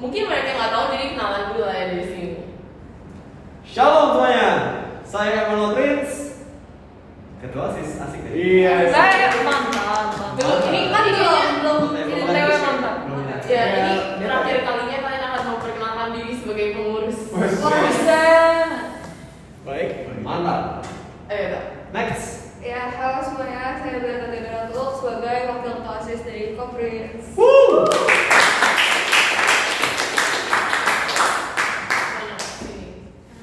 Mungkin mereka nggak tahu, jadi kenalan dulu lah ya dari sini. Shalom semuanya, saya Emmanuel Prince, ketua OSIS. Asik deh. Iya. Saya mantap. Ini kan belum Dewa mantap. ya, ini terakhir kalinya kalian akan memperkenalkan diri sebagai pengurus. Wah, bisa. Baik, mantap. Ayo Kak. Next. Ya, halo semuanya. Saya Berta Dedoratul sebagai wakil ketua OSIS dari Conference. Woo.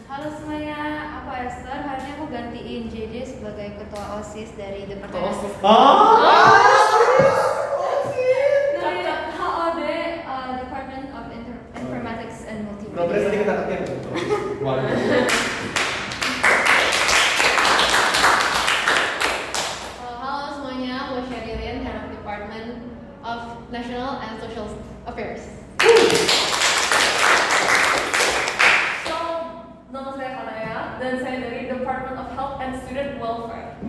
Halo semuanya, aku Esther. Hari ini aku gantiin JJ sebagai ketua OSIS dari Departemen dari HOD, Department of Informatics and Multimedia. Progres tadi kita ketik. Halo semuanya, aku Sherilyn, Head of Department of National and Social Affairs. So, nama saya Kanaya dan saya dari Department of Health and Student Welfare.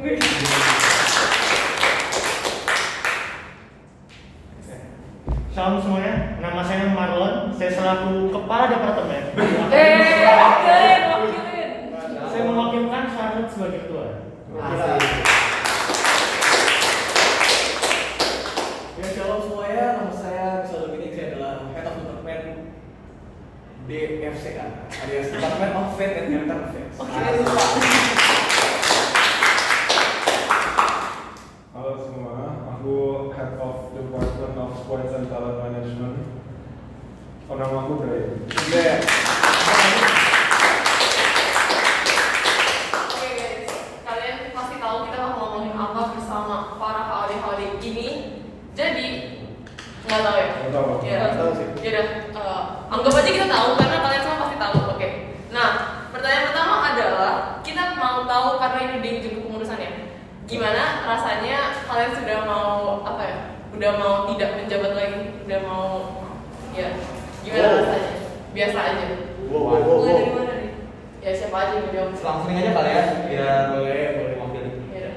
Salam semuanya, nama saya Marlon. Saya selaku kepala departemen. Wakilin. Saya mewakilkan Charlotte sebagai ketua. Ya, shalom semuanya, nama saya Rizal Dominik, saya adalah Head of Department DFCA, alias Department of Faith and Gender Affairs. Halo semua, aku Head of Department of Sports and Talent Management. Nama aku Dray. Oke guys, kalian pasti tahu kita mau ngomongin apa bersama para HOD ini. Jadi nggak tahu ya? Nggak tahu. Ya, Tahu sih. yaudah, anggap aja kita tahu karena kalian semua pasti tahu. Oke. Nah, pertanyaan pertama adalah kita mau tahu karena ini di ujung kepengurusannya. Gimana rasanya kalian sudah mau apa ya? Udah mau tidak menjabat lagi? Udah mau ya? Gimana rasanya? Biasa aja. Mulai dari mana nih? Ya siapa aja yang mau jawab? Langsung aja kali ya, biar boleh mewakili. Ya.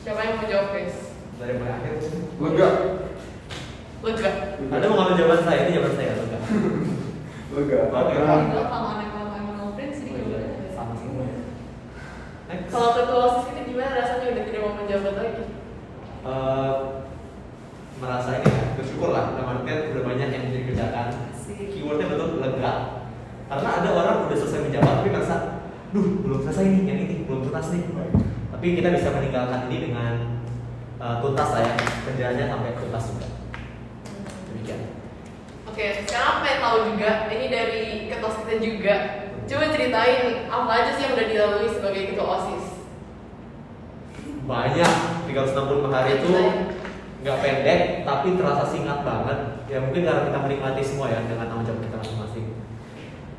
Siapa yang mau jawab guys? Dari mulai akhir. Lega. Lega. Anda mau ngambil jawaban saya, ini jawaban saya, lega. Lega. Oke. Kalau anak Emmanuel Prince Oh iya, sama semua. Next. Kalau ketua OSIS kita gimana rasanya udah tidak mau menjabat lagi? Merasa ini ya, bersyukur lah, dalam artian udah banyak yang bisa dikerjakan. Keywordnya betul lega. Karena ada orang udah selesai menjabat tapi merasa, belum selesai nih, yang ini belum tuntas nih. Tapi kita bisa meninggalkan ini dengan tuntas lah ya, kerjanya sampai tuntas juga. Demikian. Oke, sekarang aku pengen tahu juga, ini dari ketua kita juga. Coba ceritain apa aja sih yang udah dilalui sebagai ketua OSIS? Banyak, 365 hari itu nggak pendek tapi terasa singkat banget. Ya mungkin karena kita menikmati semua ya dengan tanggung jawab kita masing-masing.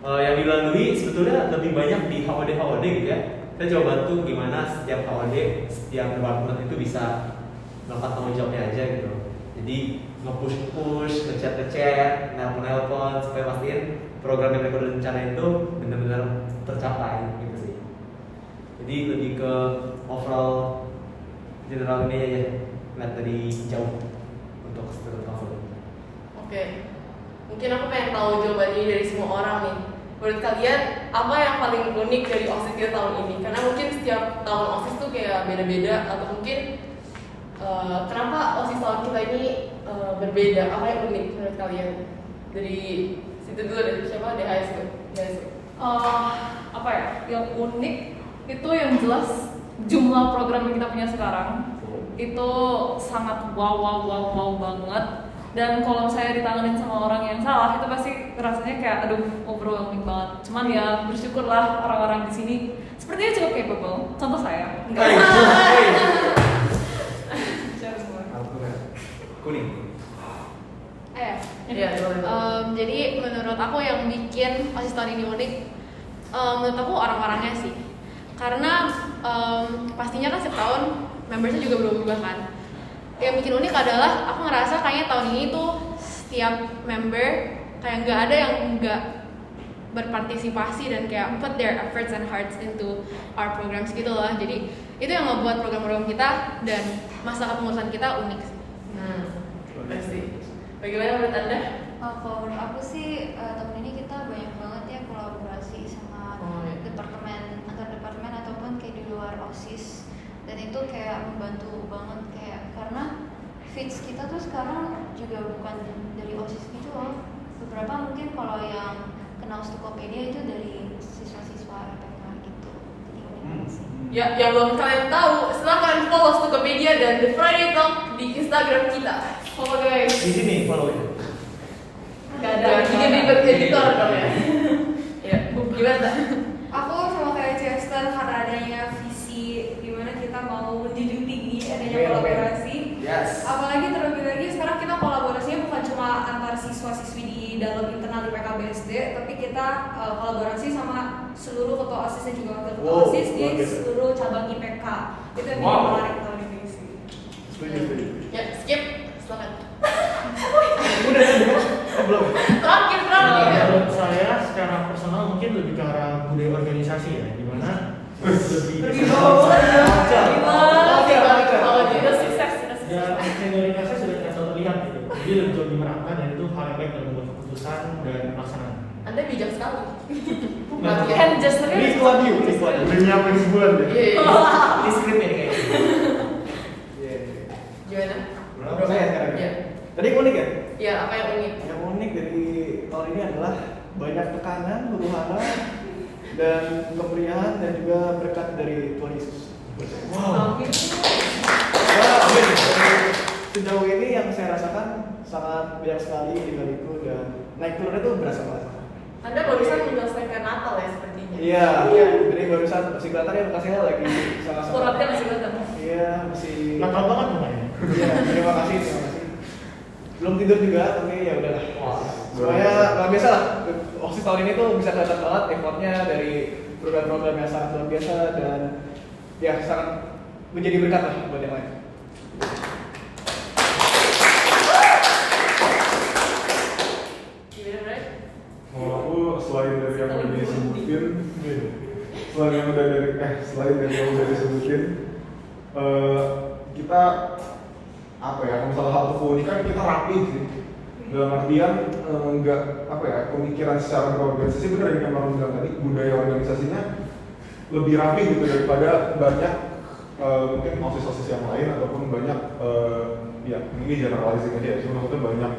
Yang dilalui sebetulnya lebih banyak di HOD gitu ya. Kita coba bantu gimana setiap HOD, setiap departemen itu bisa melakukan tanggung jawabnya aja gitu. Jadi nge-push, ngechat, nelpon supaya pastiin program yang mereka udah rencanain itu benar-benar tercapai gitu sih. Jadi lebih ke overall general ini aja, lihat dari jauh untuk student council. Oke, mungkin aku pengen tahu jawabannya dari semua orang nih. Menurut kalian, apa yang paling unik dari OSIS kita tahun ini? Karena mungkin setiap tahun OSIS tuh kayak beda-beda, atau mungkin kenapa OSIS tahun kita ini berbeda? Apa yang unik menurut kalian? Dari situ dulu deh, siapa? DHS. Apa ya? Yang unik itu yang jelas jumlah program yang kita punya sekarang itu sangat wow banget. Dan kalau saya ditanganin sama orang yang salah, itu pasti rasanya kayak overwhelming banget. Cuman ya bersyukurlah orang-orang di sini sepertinya cukup capable. Contoh saya. Kuning. Iya, Jadi menurut aku yang bikin OSIS tahun ini unik, menurut aku orang-orangnya sih. Karena pastinya kan setiap tahun membersnya juga berubah kan. Yang bikin unik adalah aku ngerasa kayaknya tahun ini tuh setiap member kayak nggak ada yang nggak berpartisipasi dan kayak put their efforts and hearts into our programs gitu loh. Jadi itu yang ngebuat program-program kita dan masa kepengurusan kita unik sih. Pasti. Bagaimana menurut Anda? Kalau menurut aku sih itu kayak membantu banget kayak karena feeds kita tuh sekarang juga bukan dari OSIS gitu loh. Beberapa mungkin kalau yang kenal Stukopedia itu dari siswa-siswa RPK gitu. Jadi unik sih. Ya, yang belum kalian tahu, silahkan follow Stukopedia dan The Friday Talk di Instagram kita. Follow guys. Di sini follow ya. Gak ada. Ini ribet editor dong ya. Ya, gimana? Aku sama kayak Chester karena adanya visi dimana kita mau menjunjung tinggi adanya kolaborasi. Yes. Apalagi terlebih lagi sekarang kita kolaborasinya bukan cuma antar siswa-siswi di dalam internal di PKBSD, tapi kita kolaborasi sama seluruh ketua OSIS dan juga wakil ketua OSIS di seluruh cabang IPK. Itu yang bikin menarik tahun ini sih. Setuju. Ya, skip. Silakan. Belum. Terakhir. Menurut saya secara personal mungkin lebih ke arah budaya organisasi ya, di mana lebih ya senioritasnya sudah terlihat gitu. Jadi lebih merangkak dan itu hal yang baik dalam membuat keputusan dan pelaksanaan. Anda bijak sekali. Kan just Lee Kuan Yew. Udah nyiapin sebulan deh. Di skrip ini kayaknya. Gimana? Berapa saya sekarang? Iya. Tadi unik ya? Ya, apa yang unik? Yang unik dari tahun ini adalah banyak tekanan, huru-hara, dan kemeriahan dan juga berkat dari Tuhan Yesus. Wow. Sejauh ini yang saya rasakan sangat banyak sekali di itu dan naik turunnya tuh berasa banget. Anda barusan menyelesaikan Natal ya sepertinya. Iya. Jadi barusan masih kelihatan ya lokasinya lagi sama-sama. Suratnya masih kelihatan. Iya, masih. Nakal banget pokoknya. Iya, terima kasih. Belum tidur juga, tapi ya udahlah. Semuanya luar biasa lah. OSIS tahun ini tuh bisa kelihatan banget effortnya dari program-program yang sangat luar biasa dan ya sangat menjadi berkat lah buat yang lain. Gimana, Bray? Kalau aku selain dari yang udah disebutin, selain dari yang udah disebutin, kita apa ya? Kalau salah satu keunikan kita rapi sih. Dalam artian nggak apa ya? Pemikiran secara berorganisasi benar yang Marlon bilang tadi, budaya organisasinya lebih rapi gitu daripada banyak mungkin OSIS-OSIS yang lain ataupun banyak ya ini generalizing aja ya. Cuma maksudnya banyak,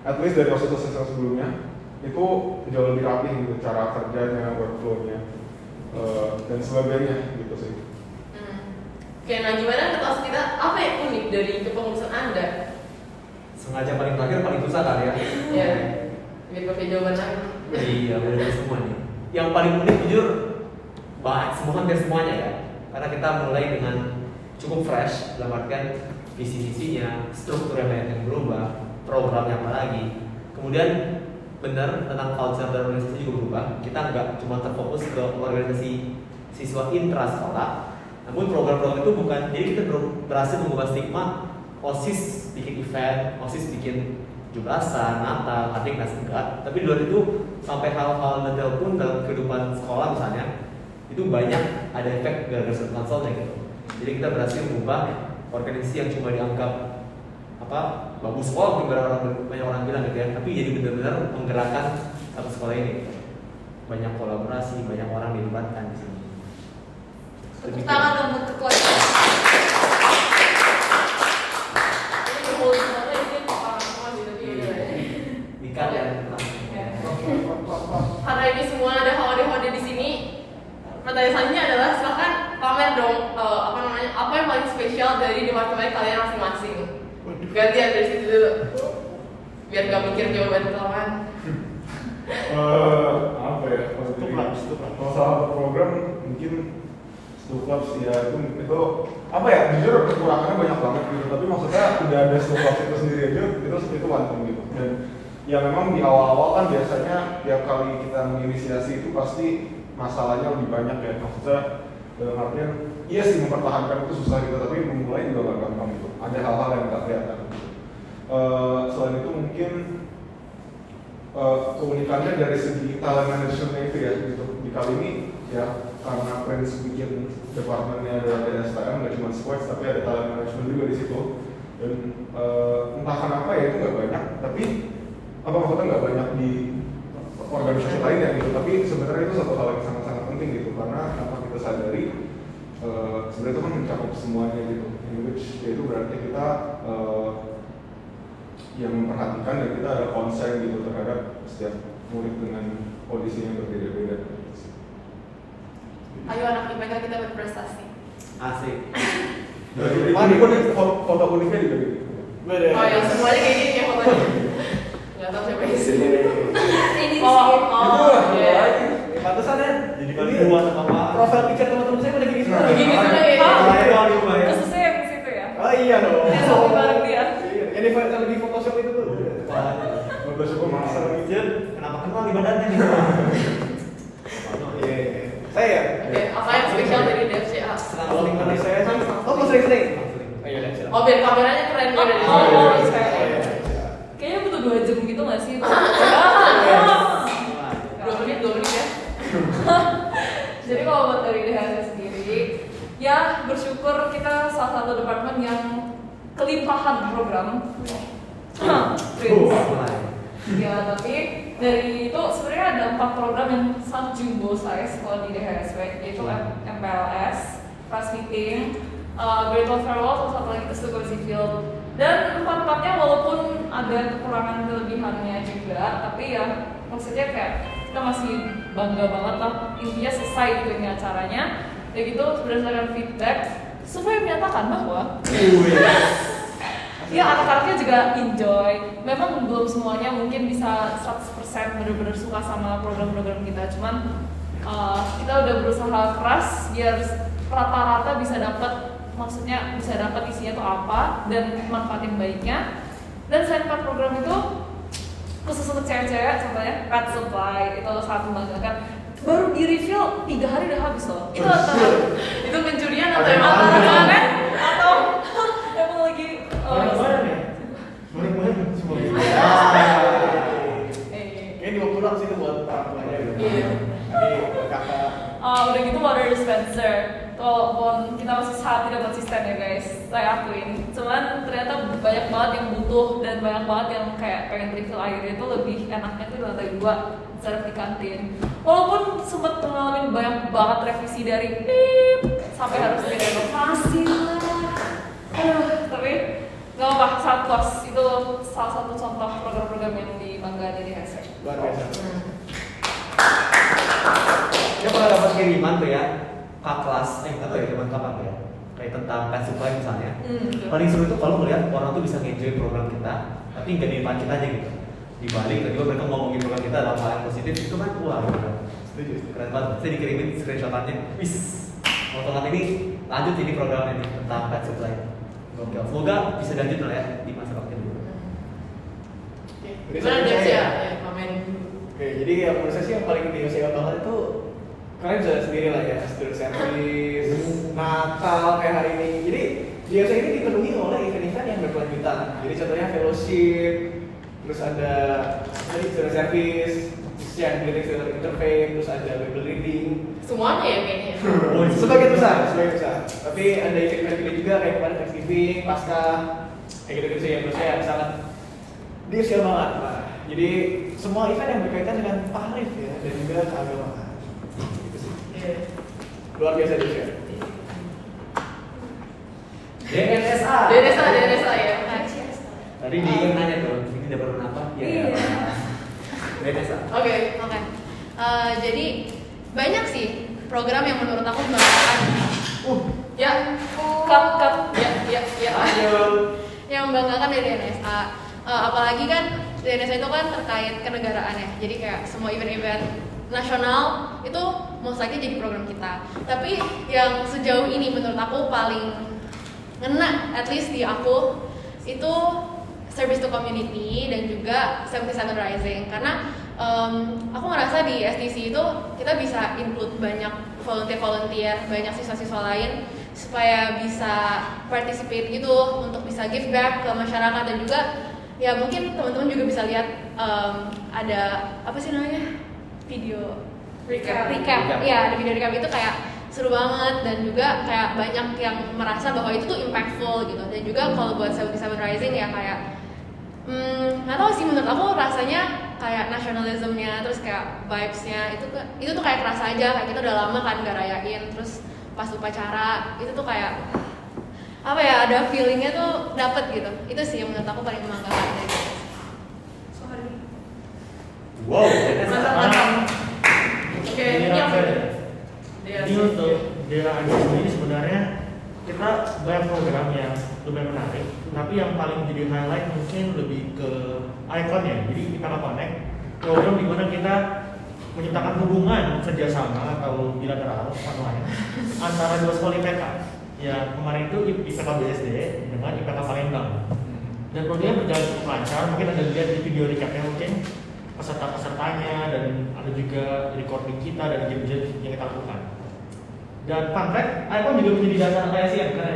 at least dari OSIS-OSIS yang sebelumnya itu jauh lebih rapi gitu cara kerjanya, workflow-nya dan sebagainya gitu sih. Oke, nah gimana ketua kita? Apa yang unik dari kepengurusan Anda? Sengaja paling terakhir paling susah kali ya. Ya, biar pakai jawaban lagi. Iya, udah semua nih. Yang paling unik jujur hampir semuanya ya. Karena kita mulai dengan cukup fresh dalam artian visi-visinya, strukturnya banyak yang berubah, programnya apa lagi. Kemudian benar tentang culture dan organisasi juga berubah. Kita nggak cuma terfokus ke organisasi siswa intra sekolah, namun program-program itu bukan. Jadi kita berhasil mengubah stigma OSIS bikin event, OSIS bikin 17-an, Natal, Adik, enggak. Tapi di luar itu sampai hal-hal detail pun dalam kehidupan sekolah misalnya itu banyak ada efek gara-gara konsolnya gitu. Jadi kita berhasil mengubah organisasi yang cuma dianggap bagus kok, banyak orang bilang gitu ya, tapi jadi benar-benar menggerakkan satu sekolah ini. Banyak kolaborasi, banyak orang dilibatkan di sini. Tepuk tangan untuk ketua. Dikat ya. Karena ini semua ada hode-hode di sini. Pertanyaan selanjutnya adalah silakan pamer dong apa yang paling spesial dari departemen kalian masing-masing. Gantian dari situ dulu. Biar gak mikir jawaban kelamaan. Apa ya? Kalau salah satu program mungkin Stuklabs ya itu apa ya? Jujur kekurangannya banyak banget gitu. Tapi maksudnya udah ada Stuklabs itu sendiri aja itu mantap gitu. Dan ya memang di awal-awal kan biasanya tiap kali kita menginisiasi itu pasti masalahnya lebih banyak ya. Maksudnya dalam artian iya sih mempertahankan itu susah gitu, tapi memulai juga gak gampang gitu. Ada hal-hal yang gak kelihatan gitu. Selain itu mungkin keunikannya dari segi talent management itu ya gitu. Di kali ini ya karena Prince bikin departemennya ada STM, nggak cuma sports tapi ada talent management juga di situ. Dan entah kenapa ya itu nggak banyak, tapi maksudnya nggak banyak di organisasi lain ya gitu. Tapi sebenarnya itu satu hal yang sangat-sangat penting gitu, karena tanpa kita sadari sebenarnya itu kan mencakup semuanya gitu, in which itu berarti kita yang memperhatikan dan kita ada konsen gitu terhadap setiap murid dengan kondisi yang berbeda-beda. Ayo anak IPK kita berprestasi. Asik. Ini pun foto uniknya juga gitu. Beda. Oh ya, semuanya kayak gini ya fotonya. Nggak tahu siapa isi. Ini Iya. Pantesan ya. Jadi balik dua sama Pak. Profil picture teman-teman saya pada gini semua. Begini juga ya. Khususnya yang di situ ya. Oh iya dong. Yang selfie bareng dia. Iya. Yang kalau di Photoshop itu tuh. Bagus kok masa Jen, kenapa kenal di badannya nih? Iya. Saya. Oke, apa yang spesial dari DFCA? Kalau lingkungan saya sih. Oh, mau sering-sering. Oh iya, silakan. Oh, biar kameranya keren juga dari Oh, sini. oh, Iya, iya. Kayaknya butuh 2 jam gitu nggak sih? 2 menit ya. Jadi kalau buat dari DHS sendiri, ya bersyukur kita salah satu departemen yang kelimpahan program. Ya, tapi dari itu sebenarnya ada 4 program yang sangat jumbo size kalau di DHSW, yaitu MPLS, Fast Meeting, Virtual Farewell, terus satu lagi Kestukuan Sivil. Dan 4-4-nya walaupun ada kekurangan kelebihannya juga, tapi ya maksudnya kayak kita masih bangga banget lah, intinya selesai gitu ini acaranya. Dan gitu berdasarkan feedback, survei menyatakan bahwa ya anak-anaknya juga enjoy. Memang belum semuanya mungkin bisa 100% benar-benar suka sama program-program kita, cuman kita udah berusaha keras biar rata-rata bisa dapat, maksudnya bisa dapat isinya tuh apa dan manfaatin baiknya. Dan selain 4 program itu khusus untuk cewek-cewek, contohnya Pet Supply itu sangat membanggakan. Baru di review 3 hari udah habis loh. Itu Itu pencurian atau Ada emang yang apa kan? atau emang lagi Mana ya? Mana semua. Kayaknya dibawa pulang sih itu buat orang tuanya. Iya. Jadi kakak. udah gitu water dispenser. Walaupun kita masih sangat tidak konsisten ya guys, saya akuin. Cuman ternyata banyak banget yang butuh dan banyak banget yang kayak pengen refill airnya itu lebih enaknya tuh di lantai 2 instead of di kantin. Walaupun sempat mengalami banyak banget revisi dari pip sampai harus direnovasi lah. Tapi nggak apa-apa, saat kos itu salah satu contoh program-program yang dibanggakan di DHS. Luar biasa. Ya pernah dapat kiriman tuh ya, Kak kelas, atau ya kiriman kapan tuh ya, kayak tentang pet supply misalnya. Paling seru itu kalau melihat orang tuh bisa nge-enjoy program kita, tapi nggak di depan kita aja gitu. Di balik tiba-tiba mereka ngomongin program kita dalam hal yang positif, itu kan wah gitu. Setuju. Keren banget. Saya dikirimin screenshotannya, wis. Potongan ini lanjut ini program ini tentang pet supply. Gokil. Semoga bisa lanjut lah ya di masa waktu dulu. Gimana DFCA? Ya, komen. Oke, jadi yang menurut saya sih yang paling DFCA banget itu kalian bisa sendiri lah ya, student service, Natal kayak hari ini. Jadi DFCA ini dipenuhi oleh event-event yang berkelanjutan. Jadi contohnya fellowship, terus ada student service, yang building student interface, terus ada Bible reading. Semuanya ya kayaknya. Sebagian besar. Tapi ada event-event gede juga kayak kemarin Thanksgiving, Paskah, kayak gitu-gitu sih yang menurut saya sangat DFCA banget. Nah, jadi semua event yang berkaitan dengan tarif ya dan juga keagamaan. Gitu sih. Luar biasa DFCA. DNSA. DNSA ya. Tadi dia nanya tuh, ini dapat apa? Iya. DNSA. Oke. Jadi banyak sih program yang menurut aku membanggakan. Ya. Cut. Ya. Yang membanggakan dari DNSA. Apalagi kan DNSA itu kan terkait kenegaraannya. Jadi kayak semua event-event nasional itu most likely jadi program kita. Tapi yang sejauh ini menurut aku paling ngena, at least di aku, itu service to community dan juga 77 Rising. Karena aku ngerasa di STC itu kita bisa include banyak volunteer, banyak siswa-siswa lain supaya bisa participate gitu untuk bisa give back ke masyarakat. Dan juga ya mungkin teman-teman juga bisa lihat ada apa sih namanya, video recap. Ya, ada video recap itu kayak seru banget dan juga kayak banyak yang merasa bahwa itu tuh impactful gitu. Dan juga kalau buat 77 Rising ya kayak nggak tahu sih, menurut aku rasanya kayak nasionalismenya, terus kayak vibesnya itu tuh kayak kerasa aja, kayak kita udah lama kan nggak rayain, terus pas upacara itu tuh kayak apa ya, ada feelingnya tuh dapet gitu. Itu sih yang menurut aku paling membanggakan dari BSD. Sorry. Wow, Mantap. Oke, Ini ini apa? apa ya? Ini untuk DAAD ini sebenarnya kita banyak program yang lumayan menarik, tapi yang paling jadi highlight mungkin lebih ke icon ya. Jadi kita connect program di mana kita menciptakan hubungan kerjasama atau bilateral online antara dua sekolah IPK. Ya kemarin itu IPK BSD dengan IPK Palembang. Dan programnya berjalan cukup lancar. Mungkin ada lihat di video recapnya mungkin peserta-pesertanya, dan ada juga recording kita dan game-game yang kita lakukan. Dan fun fact, Icon juga menjadi dasar KSIM karena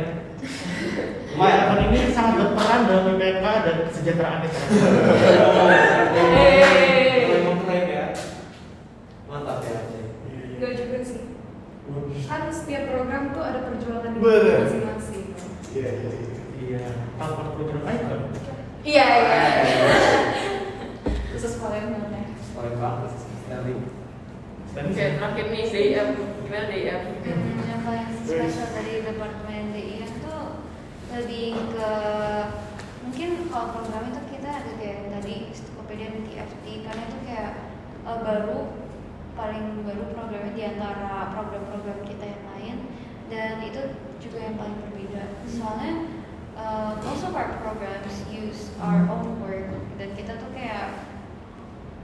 Icon ini sangat berperan dalam IPK dan kesejahteraan masyarakat. Memang keren ya. Mantap ya. Enggak juga sih. Kan setiap program tuh ada perjuangan di Bener. masing-masing. Iya, tanpa program Icon. Iya. Khusus kalian ya. Keren banget. Sterling. Oke, terakhir nih DIM. Gimana DIM? Yang paling spesial dari departemen DIM tuh lebih ke mungkin kalau program itu kita ada kayak tadi Tokopedia dan TFT, karena itu kayak paling baru programnya di antara program-program kita yang lain, dan itu juga yang paling berbeda. Soalnya most of our programs use our own work, dan kita tuh kayak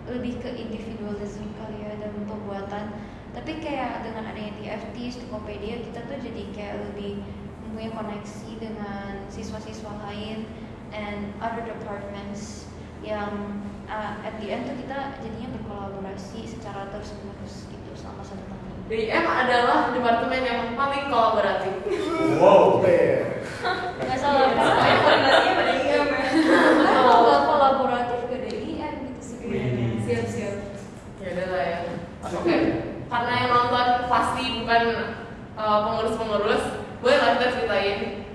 lebih ke individualism kali ya dalam pembuatan. Tapi kayak dengan adanya TFT, Tokopedia, kita tuh jadi kayak lebih mempunyai koneksi dengan siswa-siswa lain and other departments yang at the end tuh kita jadinya berkolaborasi secara terus-menerus gitu selama 1 tahun. DIM adalah departemen yang paling kolaboratif. Wow. Nggak salah kan? Soalnya koordinasinya pada DIM ya. Kalau nggak kolaboratif ke DIM gitu sebenarnya. Siap. Ya udah lah ya. Oke. Karena yang nonton pasti bukan pengurus-pengurus, boleh lah kita ceritain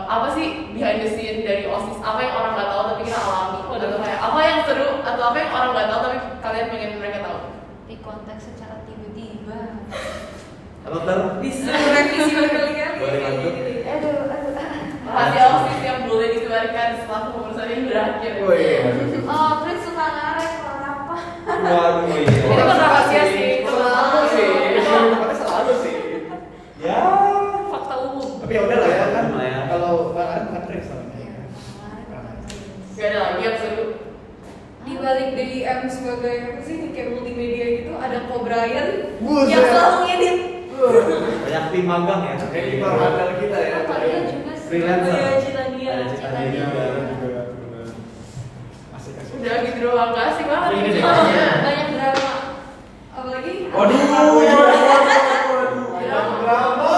apa sih behind the scene dari OSIS, apa yang orang nggak tahu tapi kita alami, atau kayak apa yang seru atau apa yang orang nggak tahu tapi kalian pengen mereka tahu. Di konteks secara tiba-tiba. Halo Ter. Disuruh revisi berkali-kali. Boleh bantu? Aduh. Rahasia OSIS yang boleh dikeluarkan setelah kepengurusan ini berakhir. Oh, Prince suka ngarek kalau apa? Waduh iya. Itu kan rahasia sih. Selalu sih. Tempatnya selalu sih. Ya. Fakta umum. Tapi ya udah lah ya kan. Lah ya. Kalau Bang Arif bukan Prince namanya. Gak ada lagi yang seru. Di balik DIM sebagai apa sih kayak multimedia gitu ada Ko Brian Buset. yang selalu ngedit. Banyak tim magang ya. Kayak di handal kita ya. Kalian juga sih. Freelancer. Iya, Cita dia. Ada Cita dia. Asik-asik. Udah gitu doang, gak asik banget. Ini deh. Soalnya. Banyak drama. Apalagi Waduh. Drama.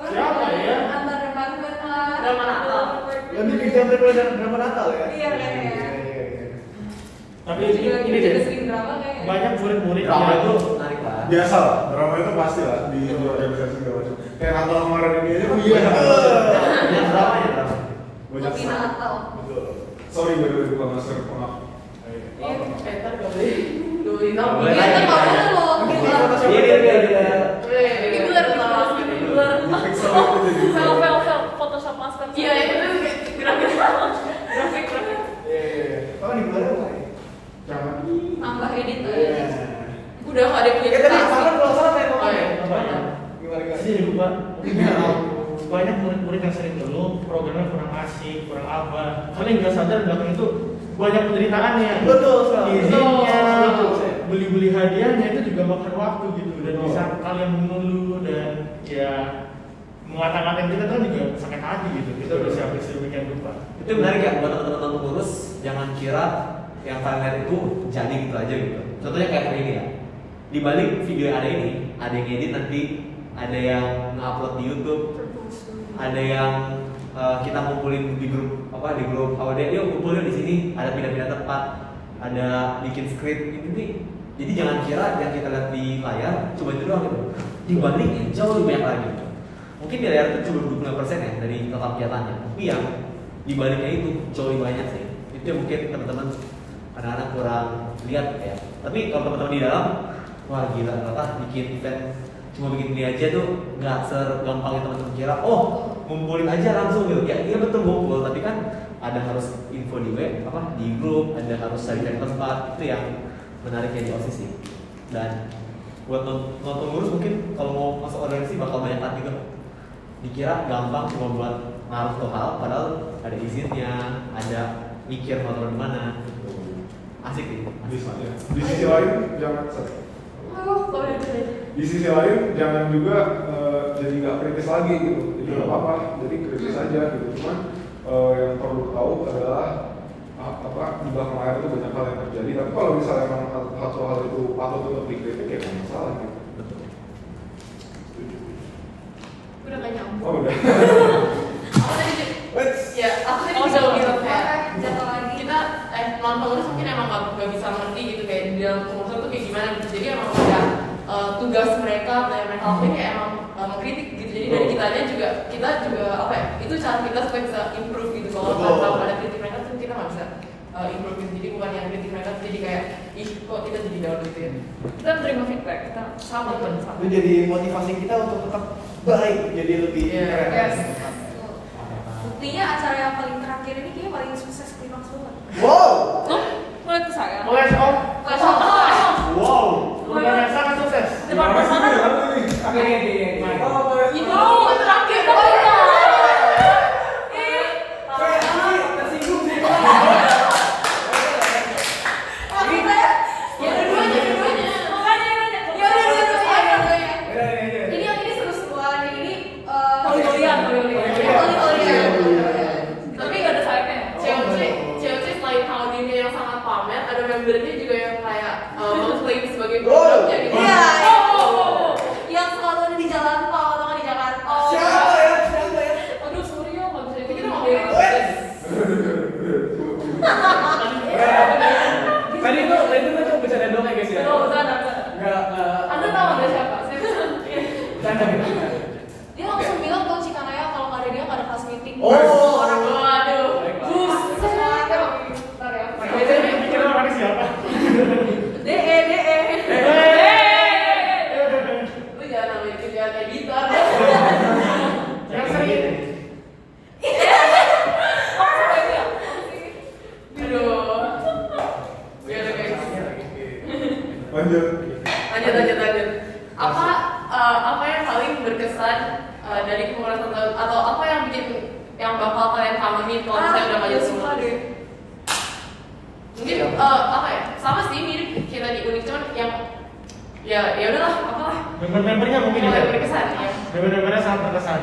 Siapa ya? Antara Marvel Drama Natal. Lebih kejam daripada drama Natal ya. Iya, kayaknya. Tapi Juga ini kita deh, sering drama kayaknya. banyak murid-murid Drama yang itu menarik lah. Biasa lah, drama itu pasti lah di organisasi segala macam. Kayak Natal kemarin ini aja kan Iya. Banyak drama ya drama. banyak Lebih sekali. Natal. Betul. Sorry baru buka masker, maaf. Iya, ntar gak boleh. Gak boleh tahu. Boleh Iya, lagi. ntar gak boleh loh. Mungkin di Iya, Photoshop Iya, dia. Ini blur, Di pixel itu jadi. Fel Photoshop masker. Iya, itu tuh grafik. Grafik. Oh, di bulan apa ya? Jangan. Tambah edit tuh. Iya. Udah gak ada yang punya Kita ekspresi. sama kalau salah pengen ngomong Oh, ya. iya. Gimana? Jadi lupa. Banyak murid-murid yang sering ngeluh programnya kurang asik, kurang apa. Karena yang nggak sadar belakang itu banyak penderitaannya. Betul sekali. Izinnya, Betul. beli-beli hadiahnya itu juga makan waktu gitu. Dan Betul. bisa kalian mengeluh dan ya mengata-ngatain kita kan juga sakit hati gitu. Kita udah siapin sedemikian rupa. Itu menarik ya buat teman-teman pengurus, jangan kira yang kalian lihat itu jadi gitu aja gitu. Contohnya kayak hari ini ya. Di balik video yang ada ini, ada yang edit nanti, ada yang nge-upload di YouTube, ada yang kita ngumpulin di grup di grup HWD, yuk kumpulin di sini, ada pindah-pindah tempat, ada bikin script ini. Jadi jangan kira yang kita lihat di layar cuma itu doang gitu. Di balik jauh lebih banyak lagi. Mungkin di layar itu cuma 25% ya dari total kegiatannya, tapi yang di baliknya itu jauh lebih banyak sih. Itu yang mungkin teman-teman kadang-kadang kurang lihat ya. Tapi kalau teman-teman di dalam, wah gila, ternyata bikin event cuma bikin ini aja tuh nggak segampang yang teman-teman kira. Oh, ngumpulin aja langsung gitu. Ya iya betul ngumpul, tapi kan ada harus info di web, di grup, ada harus cari tempat. Itu yang menariknya di OSIS sih. Dan buat nonton lurus mungkin kalau mau masuk organisasi bakal banyak hati juga. Dikira gampang cuma buat ngaruh ke hal, padahal ada izinnya, ada mikir mau taruh di mana. Asik sih. Di sisi lain jangan di sisi lain jangan juga jadi nggak kritis lagi gitu. Jadi nggak apa-apa, jadi kritis aja gitu. Cuman yang perlu tahu adalah di belakang layar itu banyak hal yang terjadi. Tapi kalau misalnya memang satu hal itu patut untuk dikritik ya nggak masalah gitu. Udah gak nyambung. Oh udah. Aku tadi ya, aku tadi bisa bilang kayak jatuh lagi. kita non pengurus mungkin emang nggak bisa ngerti gitu kayak di dalam pengurusan tuh kayak gimana gitu. Jadi emang udah tugas mereka kayak mereka lakuin kayak emang mengkritik gitu. Jadi dari kitanya juga apa ya? Itu cara kita supaya bisa improve gitu. Kalau ada kritik mereka tuh kita nggak bisa improve gitu. Jadi bukan yang kritik mereka tuh jadi kayak ih kok kita jadi down gitu ya. Kita menerima feedback, kita sama. Itu jadi motivasi kita untuk tetap baik, jadi lebih keren. Yes. Buktinya acara yang paling terakhir ini kayaknya paling sukses klimaks banget. Wow. Loh, mulai ke saya. Clash of Wow. Program yang sangat sukses. Depan mana? Ini. Itu terakhir pokoknya. Tersinggung sih. Ya dua-duanya. Ini seru-seruan ini. Oli-olian. Tapi nggak ada sayapnya. COC selain Haldinnya yang sangat pamer, ada membernya juga yang kayak mengklaim sebagai program jadi. Iya. Oh. Yang selalu ada di jalan tol atau nggak di Jakarta. Siapa ya? Aduh, sorry ya, nggak bisa Kita ikut mau deh. Tadi itu cuma bercanda doang ya guys ya. Oh, sana. Enggak. Anda tahu ada siapa? Saya Bercanda gitu. Dia langsung bilang ke Cikanaya kalau nggak ada dia nggak ada kelas meeting. Oh. Orang waduh. Buset. Bentar ya. Kira orangnya siapa? DE. Lu jangan namanya kerjaan editor. Yang sering. Aduh. Biar guys. Lanjut. Lanjut. Apa yang paling berkesan dari pengurusan tahun atau apa yang bikin yang bakal kalian kangenin kalau misalnya udah maju semua deh? Mungkin apa ya? Sama sih mirip kita di unik cuman yang ya udahlah apalah. Member-membernya mungkin Yang ya. berkesan ya. Member-membernya sangat berkesan.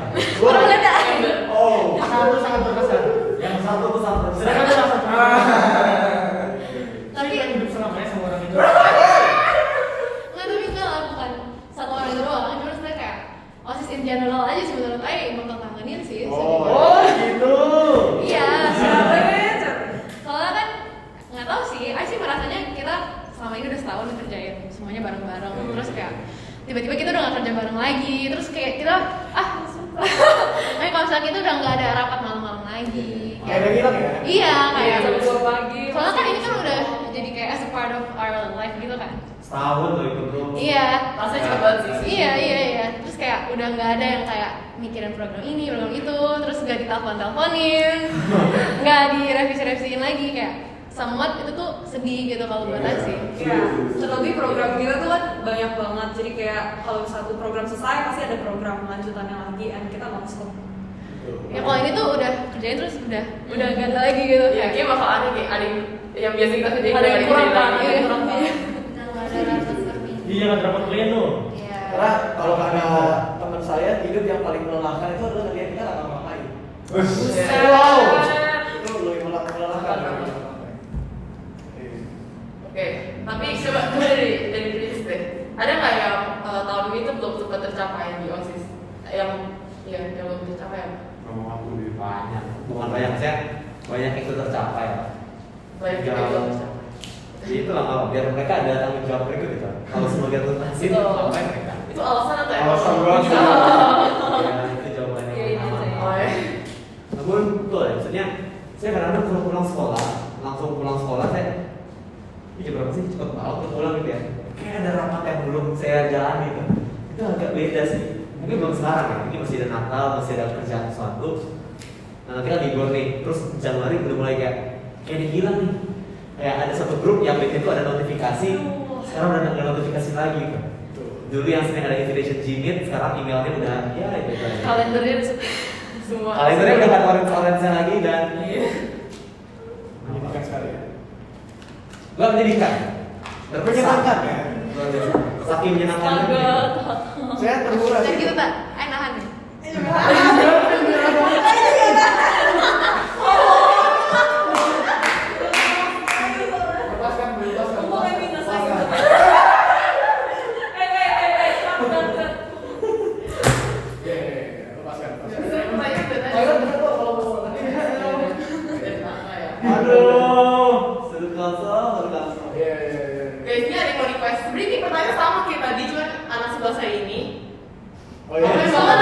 Oh. Satu sangat berkesan. Yang satu tuh sangat berkesan. Sedangkan itu sangat berkesan. Tapi Siapa yang hidup selamanya sama orang itu? enggak lah, bukan satu orang itu doang. Cuma sebenarnya kayak OSIS in general aja sih menurut Ai bakal kangenin sih. Oh, gitu. Iya. Soalnya kan nggak tahu sih, Ai sih merasanya kita selama ini udah setahun kerjain semuanya bareng-bareng. Terus kayak tiba-tiba kita udah nggak kerja bareng lagi. Terus kayak kita kalau misalnya kita udah nggak ada rapat malam-malam lagi. Kayak ada hilang ya? Iya kayak. Jam 2 pagi. Soalnya kan ini kan udah jadi kayak as a part of our life gitu kan. Setahun loh itu bro. Iya. Rasanya cepet banget sih. Iya. Terus kayak udah nggak ada yang kayak mikirin program ini, program itu, terus nggak ditelepon-teleponin, nggak direvisi-revisiin lagi kayak somewhat itu tuh sedih gitu kalau buat Ai sih. Iya, terlebih program kita tuh kan banyak banget. Jadi kayak kalau satu program selesai pasti ada program lanjutannya lagi, dan kita nggak stop. Ya kalau ini tuh udah kerjain terus udah nggak ada lagi gitu Ya, kayak bakal ada yang biasa kita kerjain Ada yang kurang kan? lagi. Ada yang kurang kan? Nah, nggak ada rapat termin. Iya, nggak dapat klien tuh. Iya. Karena kalau kata teman saya hidup yang paling melelahkan itu adalah ketika kita nggak ngapain. Wow. Itu lebih melelahkan. Oke, tapi coba dari Prince deh. Ada nggak yang tahun ini tuh belum sempat tercapai di OSIS? Yang belum tercapai apa? Ngomong aku di Banyak. Bukan banyak saya banyak itu tercapai. Banyak juga yang belum tercapai. Jadi itu lah kalau biar mereka ada tanggung jawab berikut gitu. Kalau sebagian tuntasin Betul. sampai mereka. Itu alasan atau ya? Alasan banget. Ya itu jawabannya. Iya, ini aja. Oh, ya. Namun betul ya, maksudnya saya kadang-kadang kalau pulang sekolah, langsung pulang sekolah saya ini jam berapa sih? Cepet banget pulang gitu ya. Kayak ada rapat yang belum saya jalani gitu. Itu itu agak beda sih. Mungkin belum sekarang ya, mungkin masih ada Natal, masih ada kerjaan sesuatu. Nah, nanti kan libur nih, terus Januari udah mulai kayak ini hilang nih. Kayak ada satu grup yang itu ada notifikasi, sekarang udah nggak notifikasi lagi. Dulu yang sering ada invitation Gmeet, sekarang emailnya udah ya itu aja. Kalendernya semua. Kalendernya udah nggak orange lagi dan Menyedihkan sekali ya. nggak menyedihkan. Menyenangkan ya. Luar biasa. Saking menyenangkan. Saya terhura Dan sih. gitu tak, nahan nih. Lepaskan, lepaskan. Ngomongnya minta saya. Lepaskan. Lepaskan, lepaskan. Toilet bener kok kalau mau tadi. Aduh, sudut kosong. Iya. Guys, ini ada yang mau request. Sebenarnya ini pertanyaan sama kayak tadi, cuman anak sebelah saya ini. Oh iya. Jangan.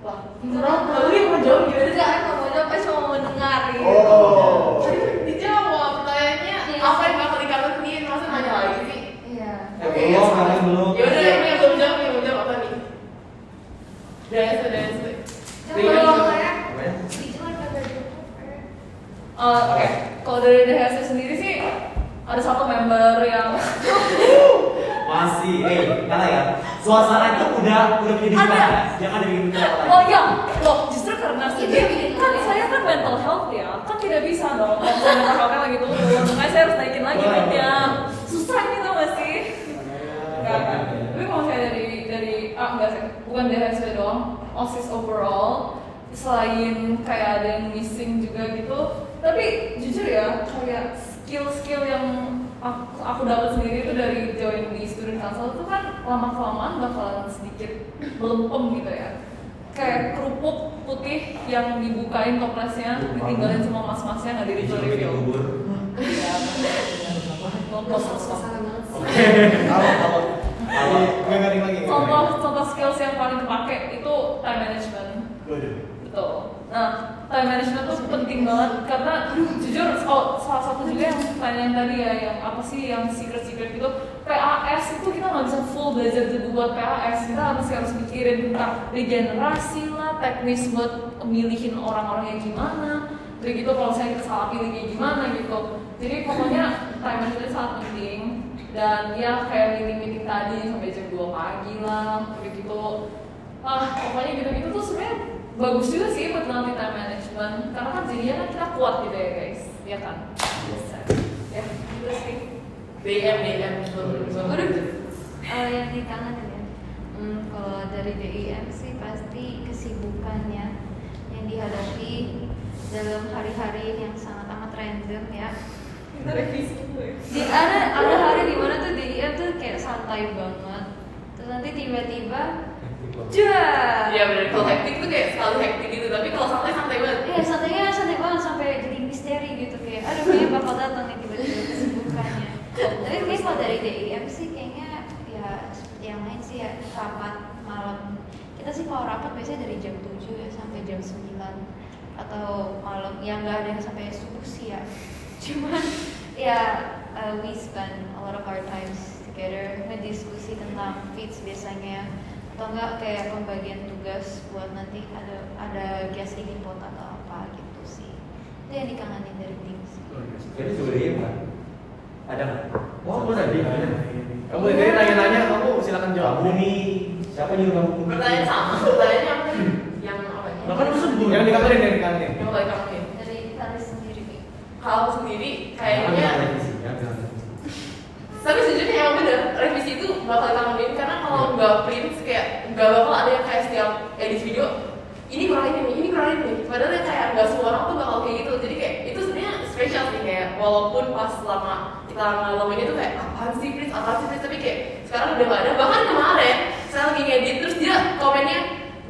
Wah, lalu yang mau jawab gimana sih? Enggak, nggak mau jawab, cuma mau mendengar nih. Oh. Tadi kan dijawab pertanyaannya apa yang bakal dikangenin, masa nanya lagi sih? Iya. Belum. Ya udah, ini yang belum jawab apa nih? Dance. Oke, kalau dari DHS sendiri sih ada satu member yang Masih, karena ya suasana itu udah menjadi Ada. semangat. Jangan dibikin kenapa lagi. oh iya, loh justru karena Itu yang bikin kan turun. saya kan mental health ya, kan tidak bisa dong kalau saya mental health lagi turun, makanya saya harus naikin lagi Boleh, moodnya. boleh. Susah gitu nggak sih? Enggak. Tapi kalau saya dari enggak sih, bukan DHSW doang, OSIS overall, selain kayak ada yang missing juga gitu, tapi jujur ya kayak skill yang aku dapat sendiri itu dari join di student council itu kan lama kelamaan bakalan sedikit melempem gitu ya, kayak kerupuk putih yang dibukain toplesnya ditinggalin semua mas-masnya nggak di review. Ya, Nggak garing lagi. contoh skills yang paling kepake itu time management. Waduh. Betul. Nah, time management tuh penting banget karena jujur salah satu juga yang pertanyaan tadi ya, yang apa sih yang secret gitu, PAS itu kita nggak bisa full belajar dulu buat PAS, kita harus mikirin tentang regenerasi lah, teknis buat milihin orang-orangnya gimana, jadi gitu kalau saya salah pilih kayak gimana gitu. Jadi pokoknya time management sangat penting. Dan ya kayak meeting tadi sampai jam 2 pagi lah, gitu. Pokoknya gitu-gitu tuh sebenarnya bagus juga sih buat nanti time management, karena kan jadinya kan kita kuat gitu ya guys, ya kan? Ya, gitu sih. DM. Yang dikangenin ya. Kalau dari DIM sih pasti kesibukannya yang dihadapi dalam hari-hari yang sangat amat random ya. Kita revisi dulu ya. Ada hari dimana tuh DIM tuh kayak santai banget. Terus nanti tiba-tiba Iya benar, kalau hektik tuh kayak selalu hektik gitu, tapi kalau santai banget. iya santai banget sampai jadi misteri gitu, kayak aduh kayaknya bakal datang nih tiba-tiba kesibukannya. Tapi kayak kalau dari DIM sih kayaknya ya yang lain sih ya rapat malam. Kita sih kalau rapat biasanya dari jam 7 ya sampai jam 9 atau malam, yang nggak ada yang sampai subuh sih ya. Cuman ya we spend a lot of our times together ngediskusi tentang feeds biasanya, atau enggak kayak pembagian tugas buat nanti ada guest input atau apa gitu sih. Itu yang dikangenin dari tim sih. Jadi sebenarnya kan ada nggak? Oh, ada di. Kamu dari nanya-nanya, kamu silakan jawab. Kamu nih siapa nih kamu? Pertanyaan sama, pertanyaannya apa nih? Yang apa ya? Bahkan lu sebut Yang dikangenin. Yang paling kangenin. Dari Taris sendiri nih. Kalau sendiri Jangan kayaknya, revisi, jangan revisi. tapi sejujurnya emang bener, revisi itu bakal kangenin karena kalau nggak print kayak nggak bakal ada yang kayak setiap edit video ini kurang ini. Padahal yang kayak nggak semua orang tuh bakal kayak gitu. Jadi kayak itu sebenarnya spesial sih, kayak walaupun pas selama kita ngalamin itu kayak apaan sih Prince, tapi kayak sekarang udah nggak ada. Bahkan kemarin saya lagi ngedit terus dia komennya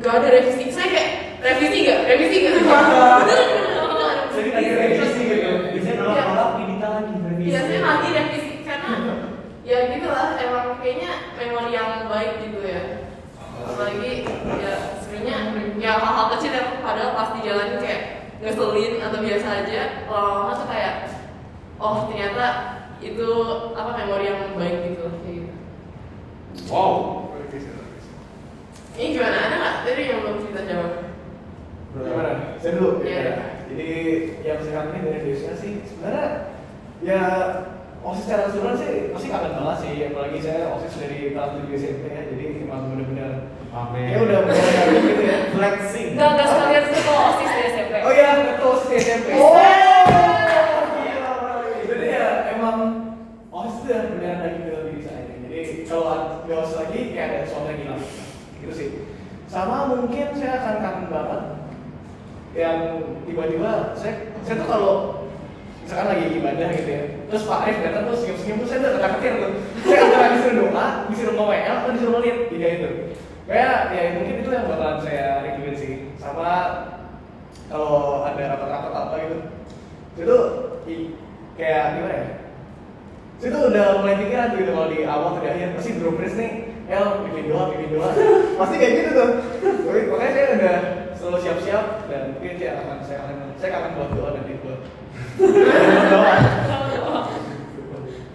nggak ada revisi. Saya kayak revisi nggak? Jadi lagi revisi gitu. Biasanya nolak di tangan revisi. Biasanya lagi revisi karena ya gitu lah, emang kayaknya memori yang baik gitu ya. Apalagi ya sebenarnya ya hal-hal kecil yang padahal pas dijalanin kayak ngeselin atau biasa aja, lama-lama tuh kayak oh ternyata itu apa memori yang baik gitu kayak gitu. Wow. Ini gimana? Ada nggak tadi yang belum kita jawab? Gimana? Saya dulu. Iya. Ya. Jadi yang sekarang ini dari Indonesia sih sebenarnya ya OSIS secara keseluruhan sih pasti kangen banget sih, apalagi saya OSIS dari kelas 7 SMP ya, jadi emang bener-bener Amin. ya udah bener gitu ya. Flexing. Gak sekalian sih kalau OSIS di SMP. Oh iya, betul OSIS di SMP. Oh. Gila, jadi ya emang OSIS itu yang beneran lagi dalam diri saya. Jadi kalau nggak OSIS lagi kayak ada sesuatu yang hilang, gitu sih. Sama mungkin saya akan kangen banget yang tiba-tiba saya tuh kalau misalkan lagi ibadah gitu ya, terus Pak Arif datang terus senyum-senyum tuh saya udah ketar-ketir tuh. Saya antara disuruh doa, disuruh nge-WL, atau disuruh nge-lead, tiga itu. Kayak ya mungkin itu yang bakalan saya rinduin sih. Sama kalau ada rapat-rapat apa gitu, itu kayak gimana ya? Itu udah mulai pikiran tuh gitu kalau di awal atau di akhir pasti blueprint nih, pimpin doa, pasti kayak gitu tuh. Makanya saya udah selalu siap-siap dan mungkin saya akan buat doa dan buat doa.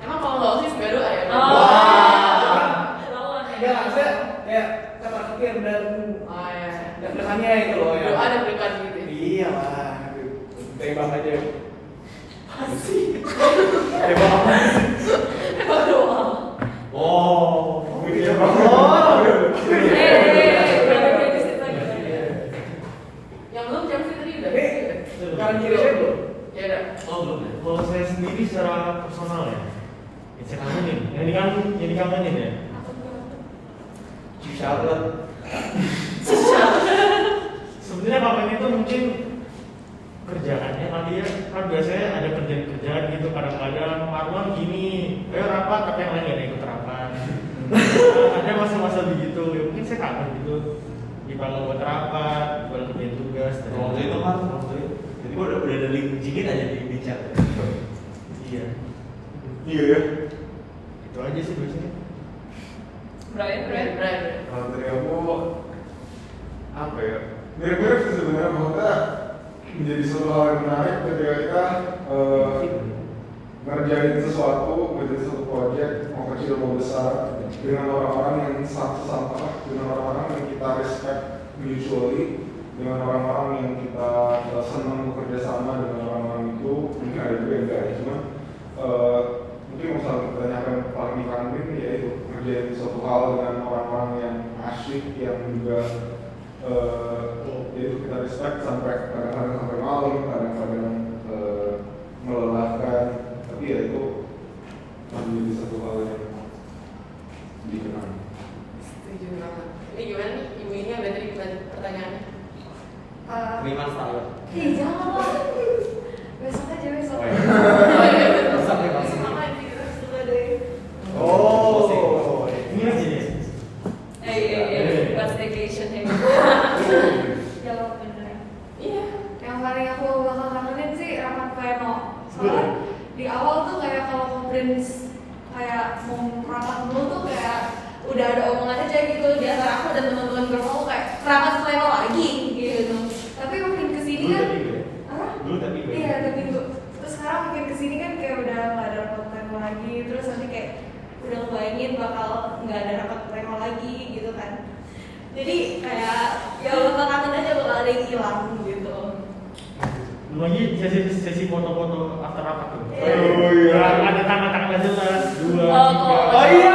Emang kalau nggak OSIS nggak doa ya? Ya, saya kayak pikir dan deg-degannya itu loh ya. Doa dan dekat gitu. Iya lah, tembak aja. Pasti. Tembak apa? Emang doa. Oh. Mikir Yang belum jam sih tadi udah. Kanan kiri saya belum. Ya udah. Oh belum ya. Kalau saya sendiri secara personal ya, saya kangenin. Yang dikangenin ya. Charlotte. Sebenarnya kapan itu mungkin kerjaannya kali ya, kan biasanya ada kerjaan gitu, kadang-kadang Marwan gini, ayo rapat tapi yang lain gak ada ikut rapat. Ada masa-masa begitu, ya mungkin saya kangen gitu dipanggil buat rapat, buat kerjain tugas. dan- Waktu itu kan, jadi gua udah ada link jigit aja di chat. Iya, Iya ya. itu aja sih biasanya. Brian. Kalau dari aku apa ya? Mirip-mirip sih sebenarnya, maksudnya menjadi suatu hal yang menarik ketika kita ngerjain sesuatu, ngerjain suatu proyek, mau kecil mau besar, dengan orang-orang yang sesama, dengan orang-orang yang kita respect mutually, dengan orang-orang yang kita senang bekerja sama dengan orang-orang itu. Mungkin ada juga yang enggak ya, cuma mungkin misalnya kita apa yang paling dikangenin ya itu ngerjain suatu hal dengan orang-orang yang asyik, yang juga yaitu kita respect sampai kadang-kadang sampai malam, kadang-kadang melelahkan, tapi ya itu menjadi satu hal yang dikenang. Setuju banget. Ini gimana nih? Ibu ini ada tadi pertanyaannya. Terima starlet. Jangan lah. Besok aja besok. Oh, iya. Oh iya. Besok nih, Mas. Sama ini kita sudah deh. Oh, Ini aja ya. Pas vacation ya. Jawab bener. Iya. Yang paling aku bakal kangenin sih rapat pleno. Soalnya di awal tuh kayak kalau conference kayak mau rapat dulu tuh kayak udah ada omongan aja gitu di antara aku dan teman-teman grup aku kayak rapat pleno lagi gitu. Tapi makin kesini kan, apa? Dulu tapi Iya, tapi dulu. Terus sekarang makin kesini kan kayak udah nggak ada rapat pleno lagi. Terus nanti kayak udah ngebayangin bakal nggak ada rapat pleno lagi gitu kan. Jadi kayak ya bakal kangen aja bakal ada yang hilang gitu. Belum lagi sesi foto-foto after rapat tuh. Iya. Oh iya. Ada tanda-tanda nggak jelas, 2, 3. oh iya.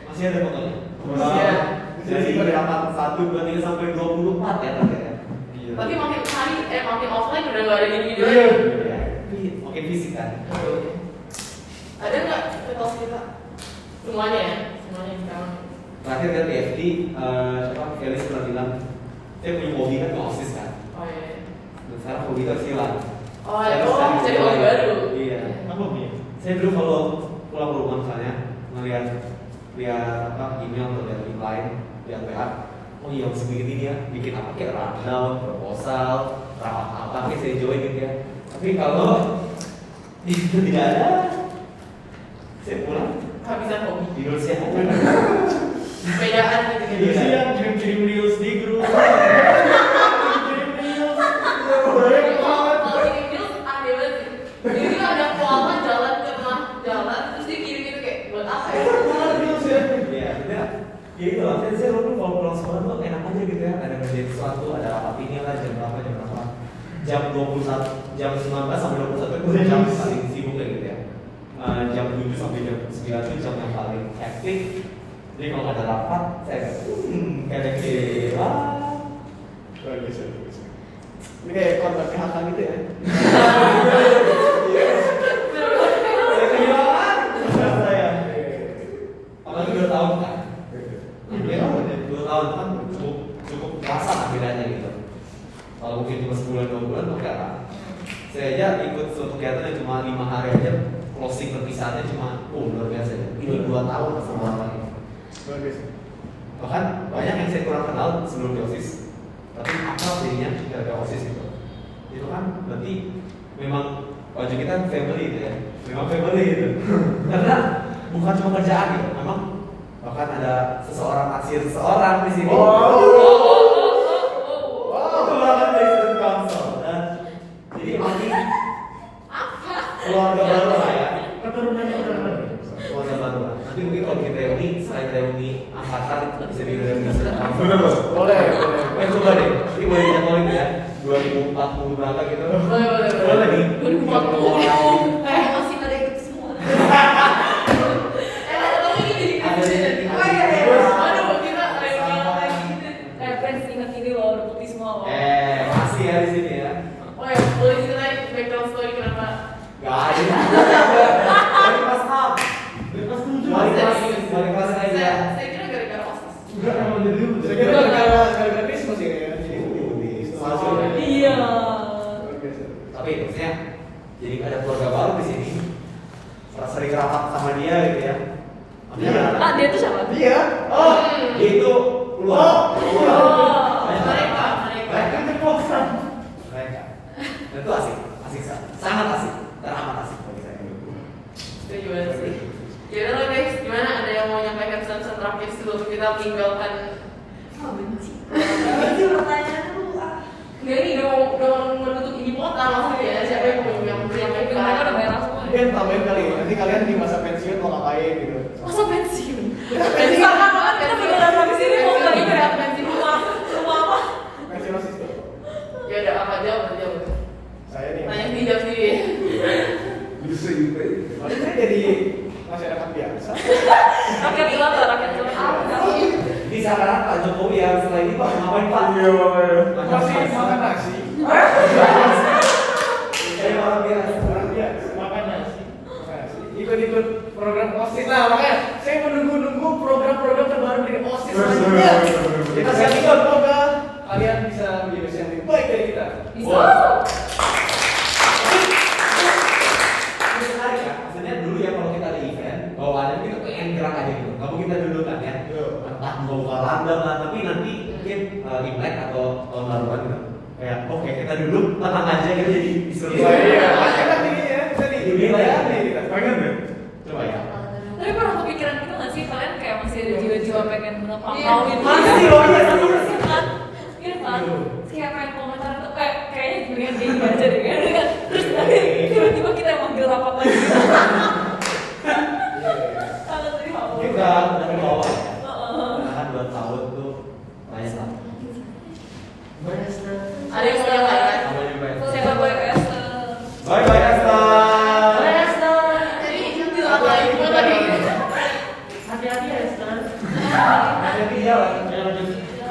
Masih ada fotonya? Masih ada. Jadi dari 1, 2, 3 sampai 24 ya ternyata. Iya. Tapi makin offline udah nggak ada gini-gini Iya. lagi. Tapi makin fisik kan. Ada nggak ketos kita? Semuanya ya, semuanya kita. Terakhir kan TFT, siapa? Felis pernah bilang, saya punya hobi kan nge-OSIS kan. Oh iya. Dan sekarang hobi itu hilang. Oh iya, jadi hobi baru. Iya. Apa nih? Saya dulu kalau pulang ke rumah misalnya ngeliat email atau dari link lain, lihat WA, oh iya masih bikin ini ya, bikin apa kayak rundown, proposal, rapat apa kayak saya join gitu ya. Tapi kalau itu tidak ada, saya pulang Kehabisan hobi. tidur siang aja. Bedaan gitu Jadi gitu. siang kirim-kirim reels di grup. Kalau ini reels aneh banget ini lah jam berapa jam 21 jam 19 sampai 21 itu jam paling sibuk kayak gitu ya. Jam 7 sampai jam 9 itu jam yang paling hektik. Jadi kalau ada rapat saya kayak kira Ini kayak korban PHK gitu ya. saya kehilangan saya. Apalagi 2 tahun kan. Ya, 2 tahun kan cukup terasa lah bedanya gitu. Kalau mungkin cuma sebulan 2 bulan oke lah. Saya aja ikut suatu kegiatan yang cuma 5 hari aja, closing perpisahannya cuma luar biasa ya. Ini 2 tahun sama orang ini. Luar biasa. Bahkan banyak yang saya kurang kenal sebelum di OSIS, tapi akrab jadinya gara-gara OSIS gitu. Itu kan berarti memang baju kita family gitu ya. Memang family gitu. Karena bukan cuma kerjaan gitu, memang bahkan ada naksir seseorang di sini. Itu banget dari student council. Dan jadi lagi keluarga baru lah ya. Keturunannya udah ada. Keluarga baru lah. Nanti mungkin kalau kita reuni, selain reuni angkatan bisa di reuni student council. Bener loh. Boleh. Coba deh, ini boleh dijadwalin ya. 2040 berapa gitu. Boleh nih. 2040. Masih pada ikut semua. Ada di Aduh, kita lagi Friends ingat ini loh, udah putih semua loh. masih ya di sini ya. Oh ya, boleh ceritain background story kenapa? Gak ada. Balik kelas 6. Balik kelas aja. Saya kira gara-gara OSIS. Enggak emang dari dulu. Saya kira gara-gara Christmas ya. Jadi Iya. luar biasa. Tapi maksudnya jadi ada keluarga baru di sini. Sering rapat sama dia gitu ya. Ah, dia tuh siapa? Dia. Oh, itu keluar. Mereka. Mereka. Dan itu asik, sangat asik, dan amat asik bagi saya. Itu gimana sih? Gimana lo guys? Gimana? Ada yang mau nyampaikan pesan-pesan terakhir sebelum kita meninggalkan? Benci. Itu pertanyaan lu Nggak, ini udah menutup ibu kota maksudnya ya. Siapa yang mau menyampaikan? Mereka udah merah semua. Mungkin tambahin kali. Nanti kalian di masa pensiun mau ngapain gitu. Masa pensiun? Pensiun banget. Kita beneran habis ini mau Pensiun ke berat, pensiun rumah apa? Pensiun OSIS tuh. Ya udah apa jawab. Saya nih. Tanya sendiri jawab sendiri. Bisa gitu. Paling saya jadi masyarakat biasa. rakyat jelata, rakyat jelata. Di saran Pak Jokowi yang setelah ini Pak ngapain Pak? Iya makanya. Masih makan nasi. Saya orang biasa. Orang biasa. Makan nasi. Ikut program OSIS. Nah makanya saya menunggu program-program terbaru dari OSIS selanjutnya. Kita siap ikut, semoga kalian bisa menjadi yang lebih baik dari kita. Bisa. Ini menarik ya. Maksudnya dulu ya kalau kita ada event, bawaannya kita pengen gerak aja gitu. Nggak mungkin kita dulu kan ya. Entah mau buka lambang lah, tapi nanti mungkin Imlek atau tahun baruan gitu. Kayak oke kita dulu tenang aja gitu jadi disuruh. Iya, enak ini ya. Kita dilayani kita. Pengen deh. Coba ya. Tapi pernah kepikiran gitu nggak sih kalian kayak masih ada jiwa-jiwa pengen ngepangkauin Iya, masih loh, iya, masih kan? Iya kan? Kayak pengen komentar itu kayaknya mendingan kayak gini aja deh kan? Terus tapi tiba-tiba kita manggil rapat lagi. Kalau tadi mau. Kita udah ke bawah ya. Karena kan 2 tahun tuh banyak lah. Ada yang mau nyampaikan? Sama juga ya. Siapa boy Esther? Bye bye Esther. Bye Esther. Jadi itu apa lagi? Gimana tadi? Hati-hati ya Esther. Hati-hati di jalan.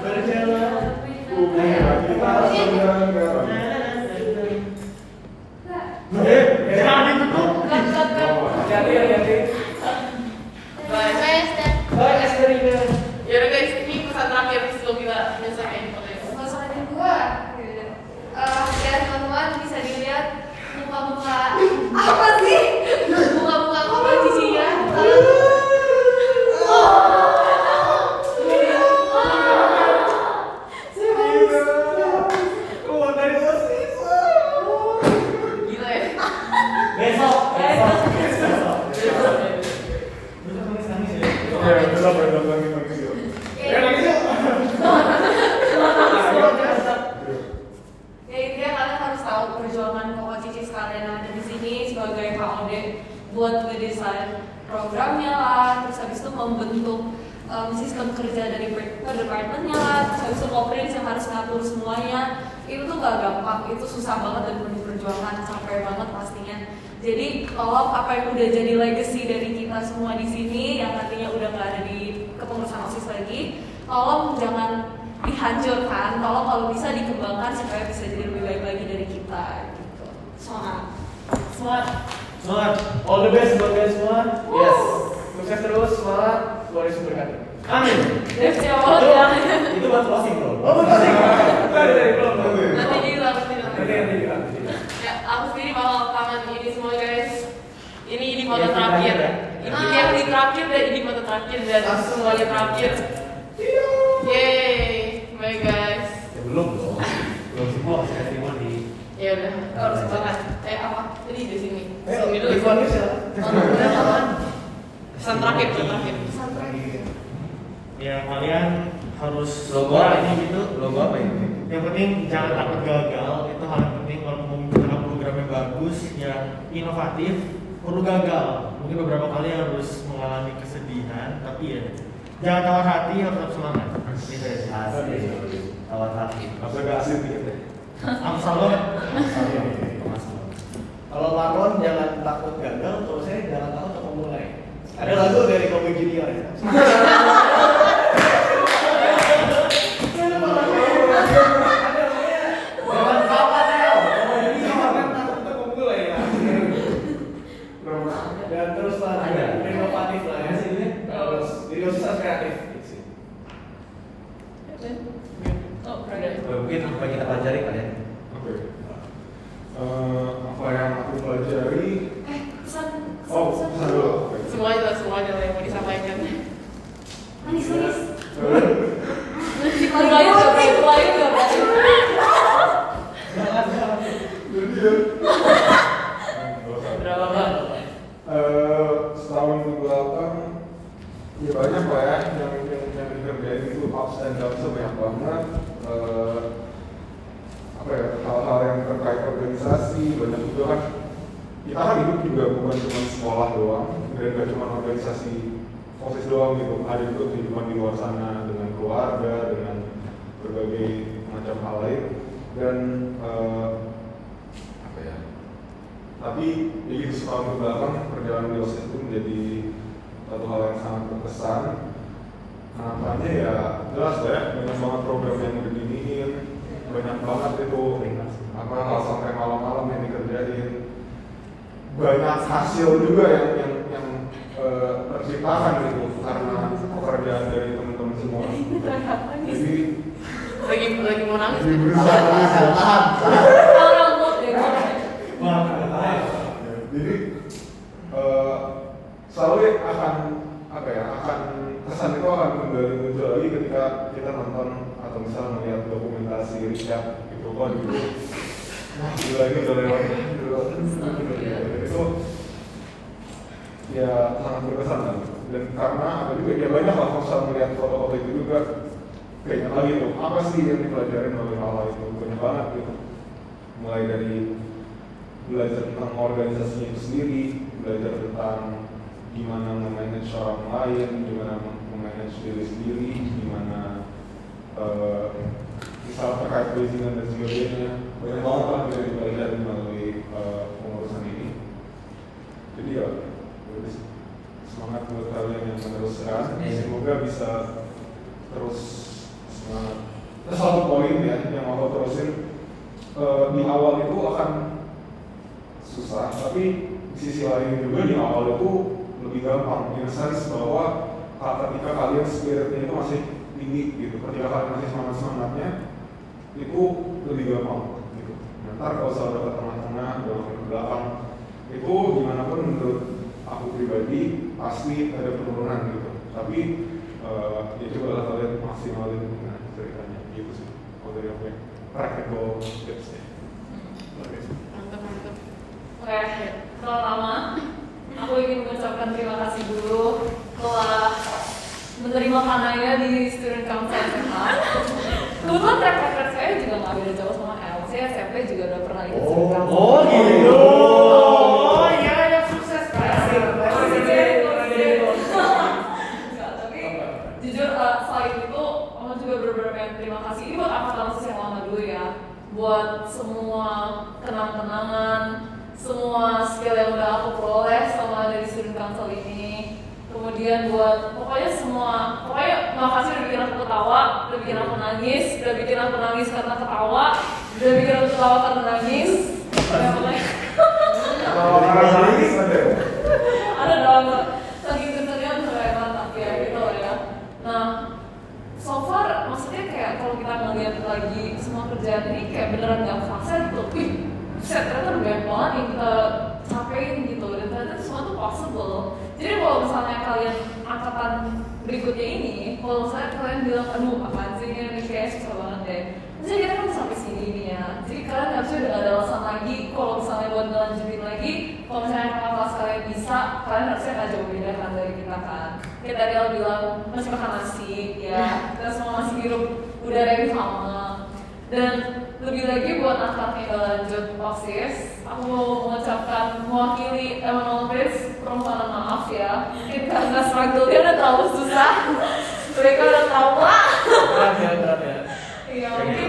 Berjalan. Kita sebenarnya. Jangan ditutup. Hati-hati. Bye. Bye Estherina. Ya udah guys, ini pesan terakhir sebelum kita menyelesaikan podcast. Masalah kedua, ya teman-teman bisa dilihat muka-muka apa sih? Muka-muka kompetisinya. Keluar dari OSIS. Gila ya. Besok. Ya, tetap lagi. Ya lagi yuk. Ya intinya kalian harus tahu perjuangan Koko Cici sekalian yang ada di sini sebagai KOD buat ngedesain programnya lah, terus habis itu membentuk sistem kerja dari per departemennya lah, terus habis itu Koprince yang harus ngatur semuanya. Itu tuh gak gampang, itu susah banget dan perlu diperjuangkan, capek banget pastinya. Jadi tolong apa yang udah jadi legacy dari kita semua di sini yang nantinya udah nggak ada di kepengurusan OSIS lagi, tolong jangan dihancurkan, tolong kalau bisa dikembangkan supaya bisa jadi lebih baik lagi dari kita gitu. Semangat. Semangat. Semangat. All the best buat kalian semua. Yes. Sukses terus, semangat. Tuhan Yesus berkati. Amin. Devs ya banget ya. Itu buat closing bro. Oh, betul sih. Belum. Nanti diulang. Nanti. Ya, aku sendiri bakal kangen ini semua guys. Ini foto Yang terakhir. terakhir, Ini yang di terakhir dan ini foto terakhir dan semuanya terakhir. Yeay, bye guys. Ya, belum dong. Belum semua testimoni. Ya udah, harus banget. Apa? Jadi di sini. Sini dulu. Di Fonis ya. Pesan terakhir. Ya kalian harus Logo berani gitu. Logo apa ini? Yang penting jangan takut gagal, itu hal yang penting. Kalau mau membuat programnya bagus, yang inovatif, perlu gagal. Mungkin beberapa kali harus mengalami kesedihan, tapi ya jangan tawar hati, harus tetap semangat. Gitu ya. Asik. Tawar hati. Apa gak asik dikit deh. Amsalon. Kalau Marlon jangan takut gagal, kalau saya jangan takut untuk memulai. Ada lagu dari Kobe Junior ya. Jangan kapan ya. Jangan takut untuk memulai ya. Dan teruslah inovatif lah ya. Terus jadi usaha kreatif. Oh, keren. Mungkin apa yang kita pelajari kalian? Oke. Apa yang aku pelajari? Pesan Dulu. Oke. Semuanya lah yang mau disampaikan. manis. Mulai juga. Berapa banget? Setahun ke belakang ya banyak lah ya yang dikerjain itu ups and downs banyak banget. Apa ya, hal-hal yang terkait organisasi banyak juga kan. Kita kan hidup juga bukan cuma sekolah doang dan gak cuma organisasi OSIS doang gitu. Ada juga kehidupan di luar sana dengan keluarga, dengan berbagai macam hal lain. Dan apa ya, tapi ya gitu, setahun ke belakang perjalanan di OSIS itu menjadi satu hal yang sangat berkesan. Harapannya ya jelas ya, banyak banget program yang udah diniin, banyak banget itu apa hal sampai malam-malam yang dikerjain, banyak hasil juga yang terciptakan gitu karena pekerjaan dari teman-teman semua. Jadi Lagi mau nangis. jadi berusaha Orang mood ya. jadi selalu akan apa ya, akan kesan itu akan kembali muncul lagi ketika kita nonton atau misalnya melihat dokumentasi Richard gitu kan gitu. Wah, gila ini udah lewat itu ya sangat berkesan kan. Dan karena apa juga ya banyak lah kalau melihat foto-foto itu juga kayaknya lagi tuh apa sih yang dipelajarin melalui hal-hal itu banyak banget gitu, mulai dari belajar tentang organisasinya itu sendiri, belajar tentang gimana memanage orang lain, gimana memanage diri sendiri, gimana misalnya terkait perizinan dan sebagainya, banyak banget lah bisa dipelajari melalui pengurusan ini. Jadi ya semangat buat kalian yang meneruskan, semoga bisa terus semangat. Terus satu poin ya yang aku terusin, di awal itu akan susah, tapi di sisi lain juga di awal itu lebih gampang, in the sense bahwa ketika kalian spiritnya itu masih tinggi gitu, ketika kalian masih semangat-semangatnya itu lebih gampang gitu. Ntar kalau udah ke tengah-tengah, udah ke belakang, itu gimana pun menurut aku pribadi pasti ada penurunan gitu. Tapi ya cobalah kalian maksimalin dengan ceritanya gitu sih. Kalau dari aku ya, practical tipsnya. Mantap. Oke, pertama aku ingin mengucapkan terima kasih dulu telah menerima Kanaya di Student Council SMA. Kebetulan track record saya juga nggak beda jauh sama El. Saya SMP juga udah pernah ikut Student Council. Oh gitu. Oh iya, yang sukses kan. Tapi buat semua kenang-kenangan, semua skill yang udah aku peroleh selama dari student council ini. Kemudian buat pokoknya makasih udah bikin aku ketawa, udah bikin aku nangis karena ketawa, udah bikin aku ketawa karena nangis. Ada dong, saking kesennya sampai mantap ya gitu ya. Nah, so far maksudnya kayak kalau kita ngeliat lagi semua kerjaan ini kayak beneran gak kerasa gitu. Wih, ternyata udah banyak banget yang kita capein gitu, dan ternyata semua tuh possible. Jadi kalau misalnya kalian angkatan berikutnya ini, kalau misalnya kalian bilang, aduh apaan sih ini kayak susah banget deh, jadi kita kan sampai sini nih ya. Jadi kalian harusnya udah gak ada alasan lagi kalau misalnya buat ngelanjutin lagi. Kalau misalnya kakak kelas kalian bisa, kalian harusnya gak jauh beda kan dari kita kan. Kayak tadi Al bilang masih makan nasi ya, kita semua masih hirup udara yang sama. Dan lebih lagi buat anak-anak yang gak lanjut OSIS, aku mau mengucapkan mewakili Emmanuel Prince permohonan maaf ya. Mungkin karena struggle-nya udah terlalu susah, mereka udah trauma. Berat ya. Iya, mungkin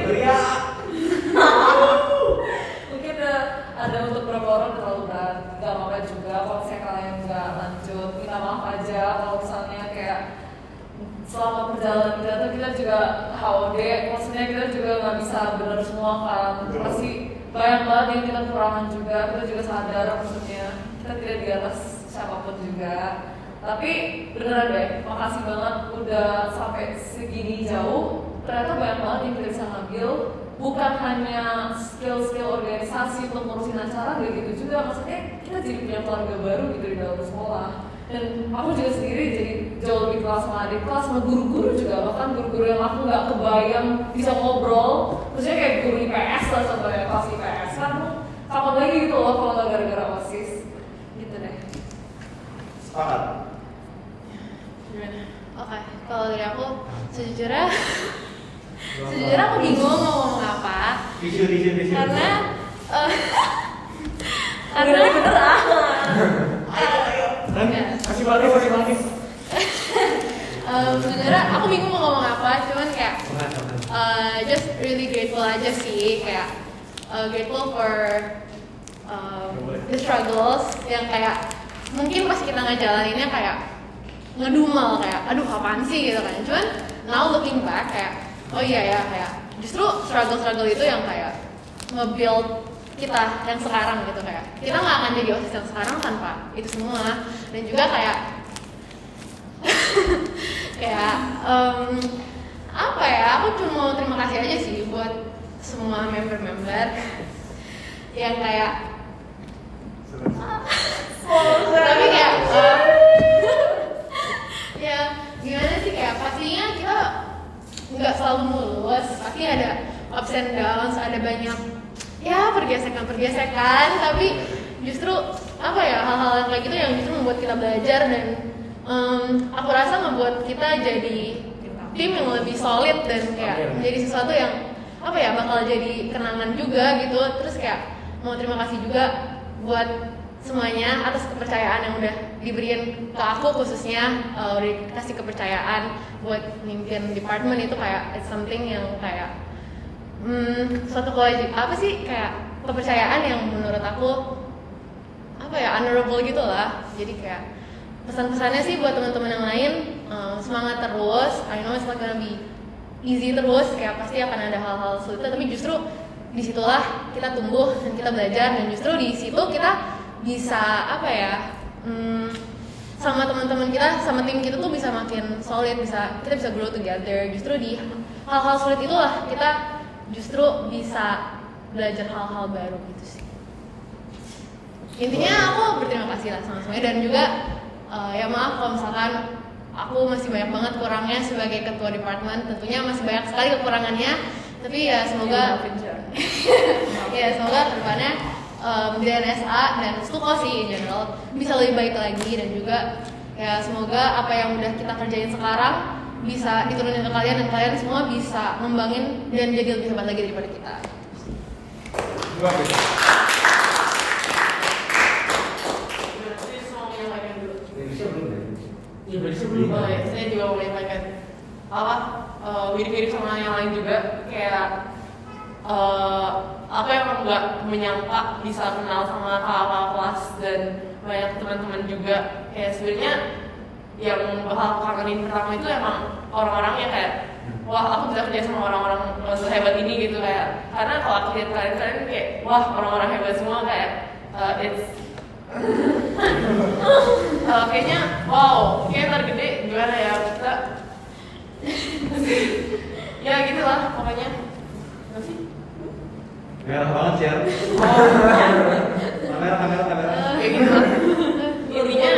mungkin ada untuk beberapa orang udah terlalu berat. Gak apa-apa juga kalau misalnya kalian gak lanjut, minta maaf aja kalau misalnya kayak selama perjalanan kita tuh kita juga HOD, maksudnya kita juga nggak bisa benar semua kan, pasti banyak banget yang kita kurangan juga, kita juga sadar maksudnya kita tidak di atas siapapun juga. Tapi beneran deh, makasih banget udah sampai segini jauh. Ternyata banyak banget yang kita bisa ngambil, bukan hanya skill-skill organisasi untuk ngurusin acara, gak gitu juga, maksudnya kita jadi punya keluarga baru gitu di dalam sekolah. Dan aku juga sendiri jadi jauh lebih kelas sama adik kelas, sama guru-guru juga, bahkan guru-guru yang aku nggak kebayang bisa ngobrol, maksudnya kayak guru IPS lah contohnya, kelas IPS kan kapan lagi gitu loh kalau nggak gara-gara OSIS gitu deh. Sepakat. Gimana? Oke, kalau dari aku sejujurnya aku bingung mau ngomong apa. Tisu. Karena Masih manis. Sejujurnya aku bingung mau ngomong apa, cuman kayak just really grateful aja sih, kayak grateful for the struggles yang kayak mungkin pas kita ngejalaninnya kayak ngedumel kayak aduh apaan sih gitu kan, cuman now looking back kayak oh iya ya, kayak justru struggle itu yang kayak nge-build kita yang sekarang gitu, kayak kita nggak akan jadi OSIS yang sekarang tanpa itu semua. Dan juga kayak apa ya, aku cuma mau terima kasih aja sih buat semua member-member yang kayak tapi kayak ya gimana sih, kayak pastinya kita nggak selalu mulus, pasti ada ups and downs, ada banyak ya pergesekan, tapi justru apa ya, hal-hal yang kayak gitu yang justru membuat kita belajar. Dan aku rasa membuat kita jadi tim yang lebih solid dan kayak menjadi sesuatu yang apa ya, bakal jadi kenangan juga gitu. Terus kayak mau terima kasih juga buat semuanya atas kepercayaan yang udah diberiin ke aku, khususnya udah dikasih kepercayaan buat mimpin department. Itu kayak it's something yang kayak suatu kewajiban, apa sih, kayak kepercayaan yang menurut aku apa ya, honorable gitu lah. Jadi kayak pesan-pesannya sih buat teman-teman yang lain, semangat terus. I know it's not gonna be easy terus, kayak pasti akan ada hal-hal sulit, tapi justru disitulah kita tumbuh dan kita belajar, dan justru di situ kita bisa apa ya, sama teman-teman kita, sama tim kita tuh bisa makin solid, kita bisa grow together. Justru di hal-hal sulit itulah kita justru bisa belajar hal-hal baru gitu sih. Intinya aku berterima kasih lah sama semuanya, dan juga ya maaf kalau misalkan aku masih banyak banget kurangnya sebagai ketua departemen. Tentunya masih banyak sekali kekurangannya, tapi ya semoga ya semoga kedepannya DNSA dan Stuko sih in general bisa lebih baik lagi. Dan juga ya semoga apa yang udah kita kerjain sekarang bisa diturunin ke kalian, dan kalian semua bisa ngembangin dan jadi lebih hebat lagi daripada kita. Iya, belum. Saya juga mau menyampaikan apa mirip-mirip sama yang lain juga, kayak aku emang nggak menyangka bisa kenal sama kakak kelas dan banyak teman-teman juga. Kayak sebenarnya yang bakal aku kangenin pertama itu emang orang-orangnya, kayak wah aku bisa kerja sama orang-orang sehebat ini gitu, kayak karena kalau aku lihat kalian kayak wah orang-orang hebat semua, kayak it's kayaknya wow, kayak ntar gede gimana ya kita ya gitulah pokoknya. Nggak sih? Merah banget ya. Kamera. Kayak gitu lah. Intinya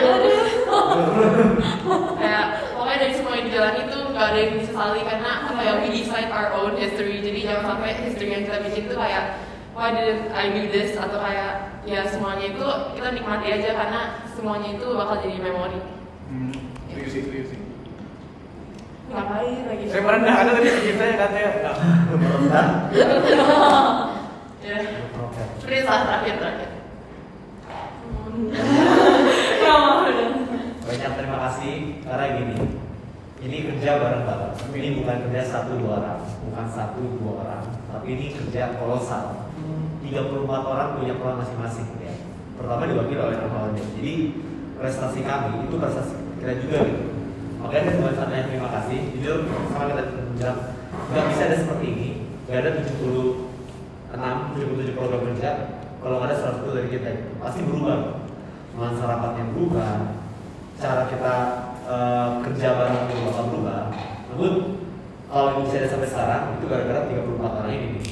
kayak pokoknya dari semua yang dijalani itu nggak ada yang disesali, karena apa ya, we decide our own history. Jadi jangan sampai history yang kita bikin itu kayak why didn't I do this, atau kayak ya semuanya itu kita nikmati aja, karena semuanya itu bakal jadi memori. Serius sih. Ngapain lagi? Saya merendah, ada tadi saya katanya. Ya. Please lah terakhir. Banyak terima kasih karena gini, ini kerja bareng-bareng. Ini bukan kerja 1-2 orang, bukan 1-2 orang, tapi ini kerja kolosal. 34 orang punya peran masing-masing ya. Pertama diwakili oleh orang. Jadi prestasi kami itu prestasi kita juga gitu. Makanya saya bukan sananya terima kasih. Jujur sama kita bilang nggak bisa ada seperti ini. Nggak ada 77 program kerja kalau nggak ada 100 dari kita itu pasti berubah. Nuansa rapatnya berubah, cara kita kerja bareng itu bakal berubah. Namun kalau ini bisa ada sampai sekarang itu gara-gara 34 orang ini nih.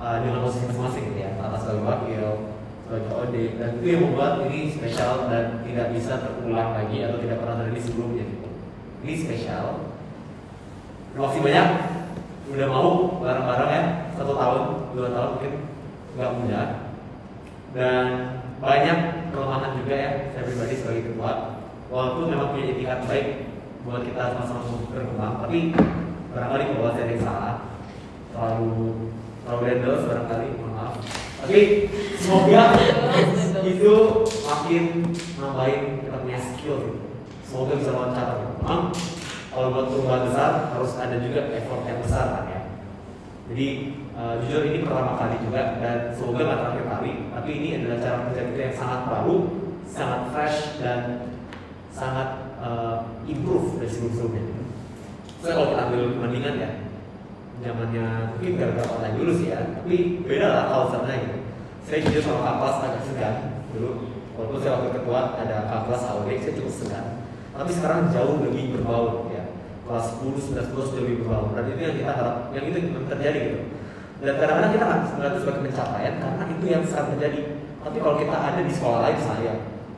Dengan posisi masing-masing ya, atas sebagai wakil, sebagai OD, dan itu yang membuat ini spesial dan tidak bisa terulang lagi atau tidak pernah terjadi sebelumnya gitu. Ini spesial. Terima kasih banyak udah mau bareng-bareng ya, 1 tahun, 2 tahun mungkin nggak mudah, dan banyak kelemahan juga ya saya pribadi sebagai ketua. Walaupun memang punya etikat baik buat kita sama-sama berkembang, tapi barangkali kalau saya yang salah, terlalu dendels barangkali, mohon maaf. Tapi semoga itu makin nambahin kita punya skill gitu. Semoga bisa loncat gitu. Memang kalau buat perubahan besar harus ada juga effort yang besar kan ya. Jadi jujur ini pertama kali juga dan semoga nggak terakhir kali. Tapi ini adalah cara kerja kita yang sangat baru, sangat fresh dan sangat improve dari sebelum-sebelumnya. So kalau kita ambil perbandingan ya, zamannya mungkin gara-gara online dulu sih ya, tapi beda lah culture-nya gitu. Saya jujur sama Kak Kelas agak segan dulu, walaupun saya waktu ketua ada Kak Kelas AOD, saya cukup segan. Tapi sekarang jauh lebih berbaur ya, kelas 10, 11, 12 lebih berbaur. Dan itu yang kita harap, yang itu yang terjadi gitu. Dan kadang-kadang kita nggak melihat itu sebagai pencapaian karena itu yang sekarang terjadi. Tapi kalau kita ada di sekolah lain saya,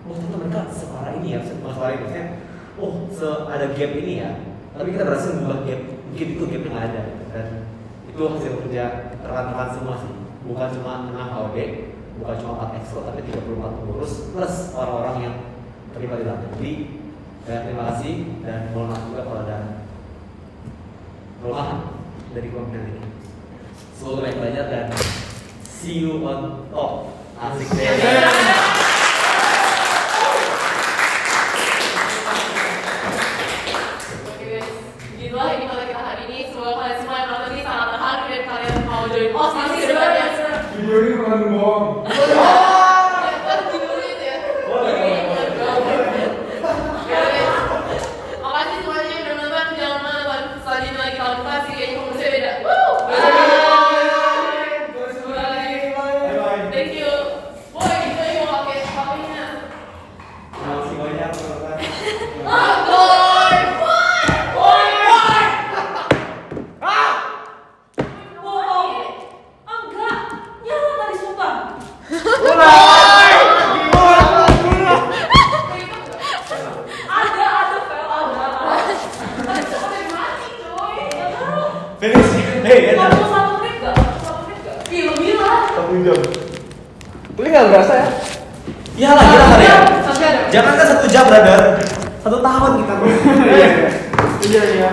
oh ternyata mereka separah ini ya, separah ini maksudnya, oh ada gap ini ya. Tapi kita berhasil mengubah gap, mungkin itu gapnya nggak ada. Dan itu hasil kerja rekan-rekan semua sih, bukan cuma 6 HOD, bukan cuma 4 exco, tapi 34 pengurus plus orang-orang yang terlibat di dalamnya. Jadi terima kasih dan mohon maaf juga kalau ada kelemahan dari kelompok ini. Semoga baik belajar dan see you on top. Asik deh. Gitulah ini konten kita hari ini. Semoga kalian semua yang nonton ini sangat terharu dan kalian mau join OSIS ke depannya. Video ini bukan bohong. Makasih semuanya yang udah nonton. Jangan lupa nonton selanjutnya lagi tahun depan sih, kayaknya pengurusnya beda. Bye. Thank you. Boy, kita mau pakai HP-nya. Terima kasih banyak teman-teman. Enggak, nyala tadi sumpah. Ada fail ada. Ada mati coy. Finish. Hey, enak. 41 menit enggak? 41 menit enggak? Ih, lebih lah. 1 jam. Ini nggak berasa ya? Iyalah, gila kali ya. Tapi ada. Jangan kan 1 jam, brother. 1 tahun kita bro. Iya.